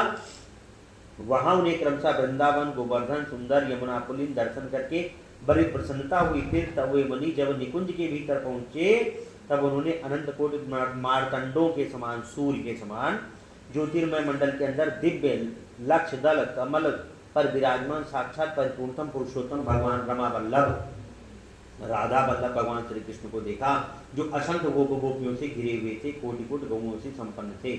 वहां उन्हें क्रमशः वृंदावन, गोवर्धन, सुंदर, यमुना पुलिन दर्शन करके बड़ी प्रसन्नता हुई। फिर तब वे मुनि जब निकुंज के भीतर पहुंचे तब उन्होंने अनंत कोटि मारतंडों के समान, सूर्य के समान ज्योतिर्मय मंडल के अंदर दिव्य लक्ष्य दल कमल पर विराजमान साक्षात परिपूर्णतम पुरुषोत्तम भगवान रमा वल्लभ राधा वल्लभ भगवान श्री कृष्ण को देखा, जो असंख्य गोप गोपियों से घिरे हुए थे, कोटि कोटि गौओं से संपन्न थे।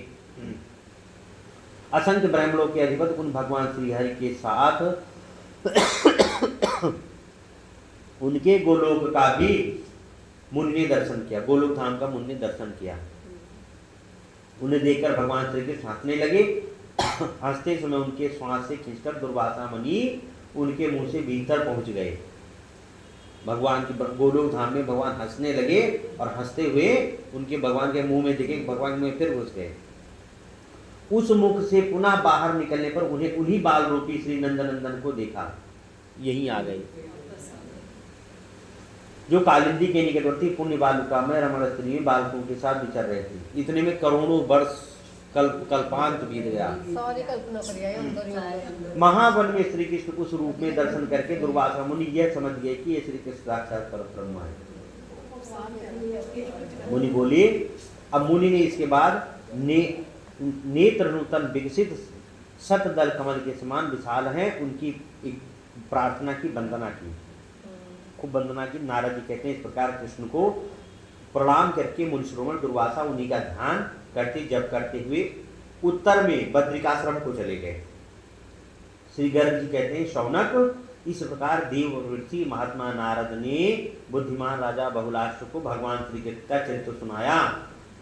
असंख्य ब्राह्मणों के अधिपति उन भगवान श्री हरि के साथ उनके गोलोक का भी मुनि ने दर्शन किया, गोलोक धाम का मुनि ने दर्शन किया। उन्हें देखकर भगवान श्री कृष्ण हंसने लगे। हंसते समय उनके श्वास से खींचकर दुर्वासा मुनि उनके मुंह से भीतर पहुंच गए। भगवान की गोलोक धाम में भगवान हंसने लगे और हंसते हुए उनके भगवान के मुंह में देखे, भगवान में फिर घुस गए। उस मुख से पुनः बाहर निकलने पर उन्हें उन्हीं बाल रूपी श्री नंदनंदन को देखा, यहीं आ गए, जो कालिंदी के निकटवर्ती पुण्य बालुका में रमण स्त्री में बालकों के साथ विचर रहे थे। इतने में करोड़ों वर्ष कल्पांत बीत गया। सारी कल्पना कर गया अंदर ही। महावन में श्री कृष्ण उस रूप में दर्शन करके दुर्वासा मुनि यह समझ गए कि ये श्री कृष्ण साक्षात परब्रह्म है। मुनि बोले, अब मुनि ने इसके बाद नेत्र नूतन विकसित शतदल कमल के समान विशाल हैं उनकी एक प्रार्थना की, वंदना की, खूब वंदना की। नारद जी कहते हैं इस प्रकार कृष्ण को प्रणाम करके मुनिश्रोमण दुर्वासा उन्हीं का ध्यान करते जप करते हुए उत्तर में बद्रिकाश्रम को चले गए। श्री गर्ग जी कहते हैं, शौनक, इस प्रकार देववृत्ति महात्मा नारद ने बुद्धिमान राजा बहुलाष्ट्र को भगवान श्री कृष्ण का चरित्र सुनाया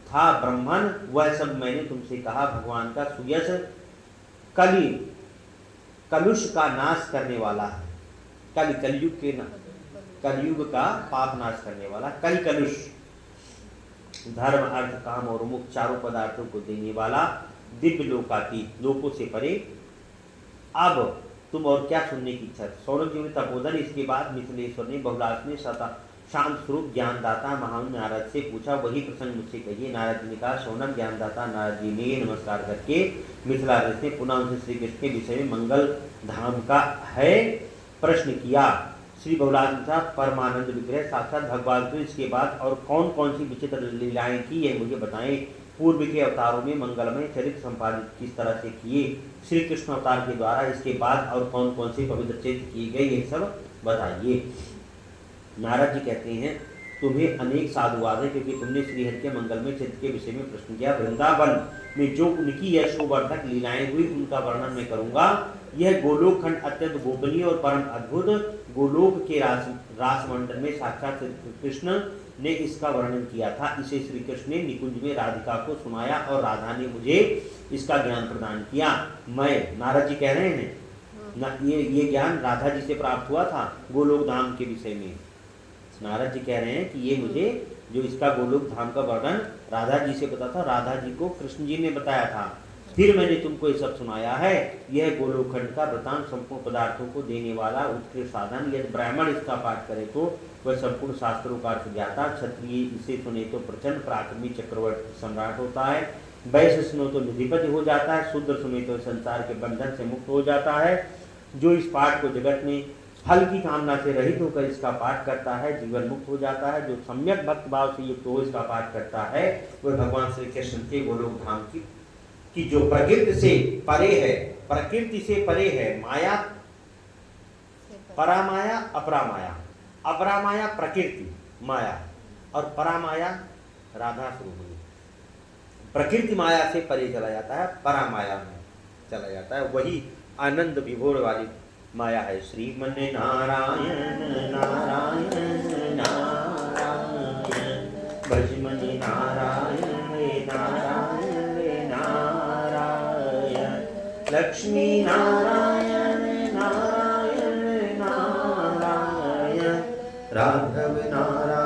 था। ब्रह्मन, वह सब मैंने तुमसे कहा भगवान का सुयश कलुष का नाश करने वाला है। कलयुग का पाप नाश करने वाला, कलुष धर्म अर्थ काम और मुक्त चारों पदार्थों को देने वाला, दिव्य लोकातीत, लोकों से परे। अब तुम और क्या सुनने की इच्छा? सौनक जी ने तपोधन। इसके बाद मिथिलेश्वर ने बहुलाश ने शांत स्वरूप ज्ञानदाता महान नारद से पूछा, वही प्रसंग मुझसे कहिए। नारद जी ने कहा, शौनक ज्ञानदाता नारद जी ने नमस्कार करके मिथिलारस ने पुनः उनसे श्री कृष्ण के विषय में मंगल धाम का है प्रश्न किया। श्री बहुलाश ने कहा, परमानंद विग्रह साक्षात भगवान को इसके बाद और कौन कौन सी विचित्र लीलाएं की है मुझे बताएं। पूर्व के अवतारों में मंगलमय चरित्र संपादित किस तरह से किए, श्री कृष्ण अवतार के द्वारा इसके बाद और कौन कौन से पवित्र चरित्र किए गए, ये सब बताइए। नारद जी कहते हैं, तुम्हें अनेक साधुवाद है क्योंकि तुमने श्रीहरि के मंगलमय चरित्र के विषय में प्रश्न किया। वृंदावन में जो उनकी यशोवर्धक लीलाएं हुई उनका वर्णन मैं करूंगा। यह गोलोक खंड अत्यंत गोपनीय और परम अद्भुत, गोलोक के रासमंडल में साक्षात कृष्ण ने इसका वर्णन किया था। इसे श्री कृष्ण ने निकुंज में राधिका को सुनाया और राधा ने मुझे इसका ज्ञान प्रदान किया। मैं, नारद जी कह रहे हैं ये ज्ञान राधा जी से प्राप्त हुआ था गोलोक धाम के विषय में। नारद जी कह रहे हैं कि ये मुझे जो इसका गोलोक धाम का वर्णन राधा जी से पता था, राधा जी को कृष्ण जी ने बताया था, फिर मैंने तुमको ये सब सुनाया है। यह गोलोक खंड का वृतांत संपूर्ण पदार्थों को देने वाला उत्कृष्ट साधन। यदि ब्राह्मण इसका पाठ करे तो वह संपूर्ण शास्त्रों का अर्थ ज्ञाता, क्षत्रिय इसे सुने तो प्रचंड पराक्रमी चक्रवर्ती सम्राट होता है, वैश्य सुनो तो निधिपति हो जाता है, शूद्र सुने तो संसार के बंधन से मुक्त हो जाता है। जो इस पाठ को जगत में फल की कामना से रहित होकर इसका पाठ करता है जीवन मुक्त हो जाता है। जो सम्यक भक्त भाव से युक्त हो इसका पाठ करता है वह भगवान श्री कृष्ण के गोलोक धाम की जो प्रकृति से परे है, प्रकृति से परे है, माया परामाया अपरामाया, अपरामाया प्रकृति माया और परामाया राधा स्वरूप। प्रकृति माया से परे चला जाता है परामाया में, चला जाता है। वही आनंद विभोर वाली माया है। श्रीमन नारायण नारायण नारायण, भजमन नारायण नारायण नारायण, लक्ष्मी नारायण नारायण नारायण, राघव नारायण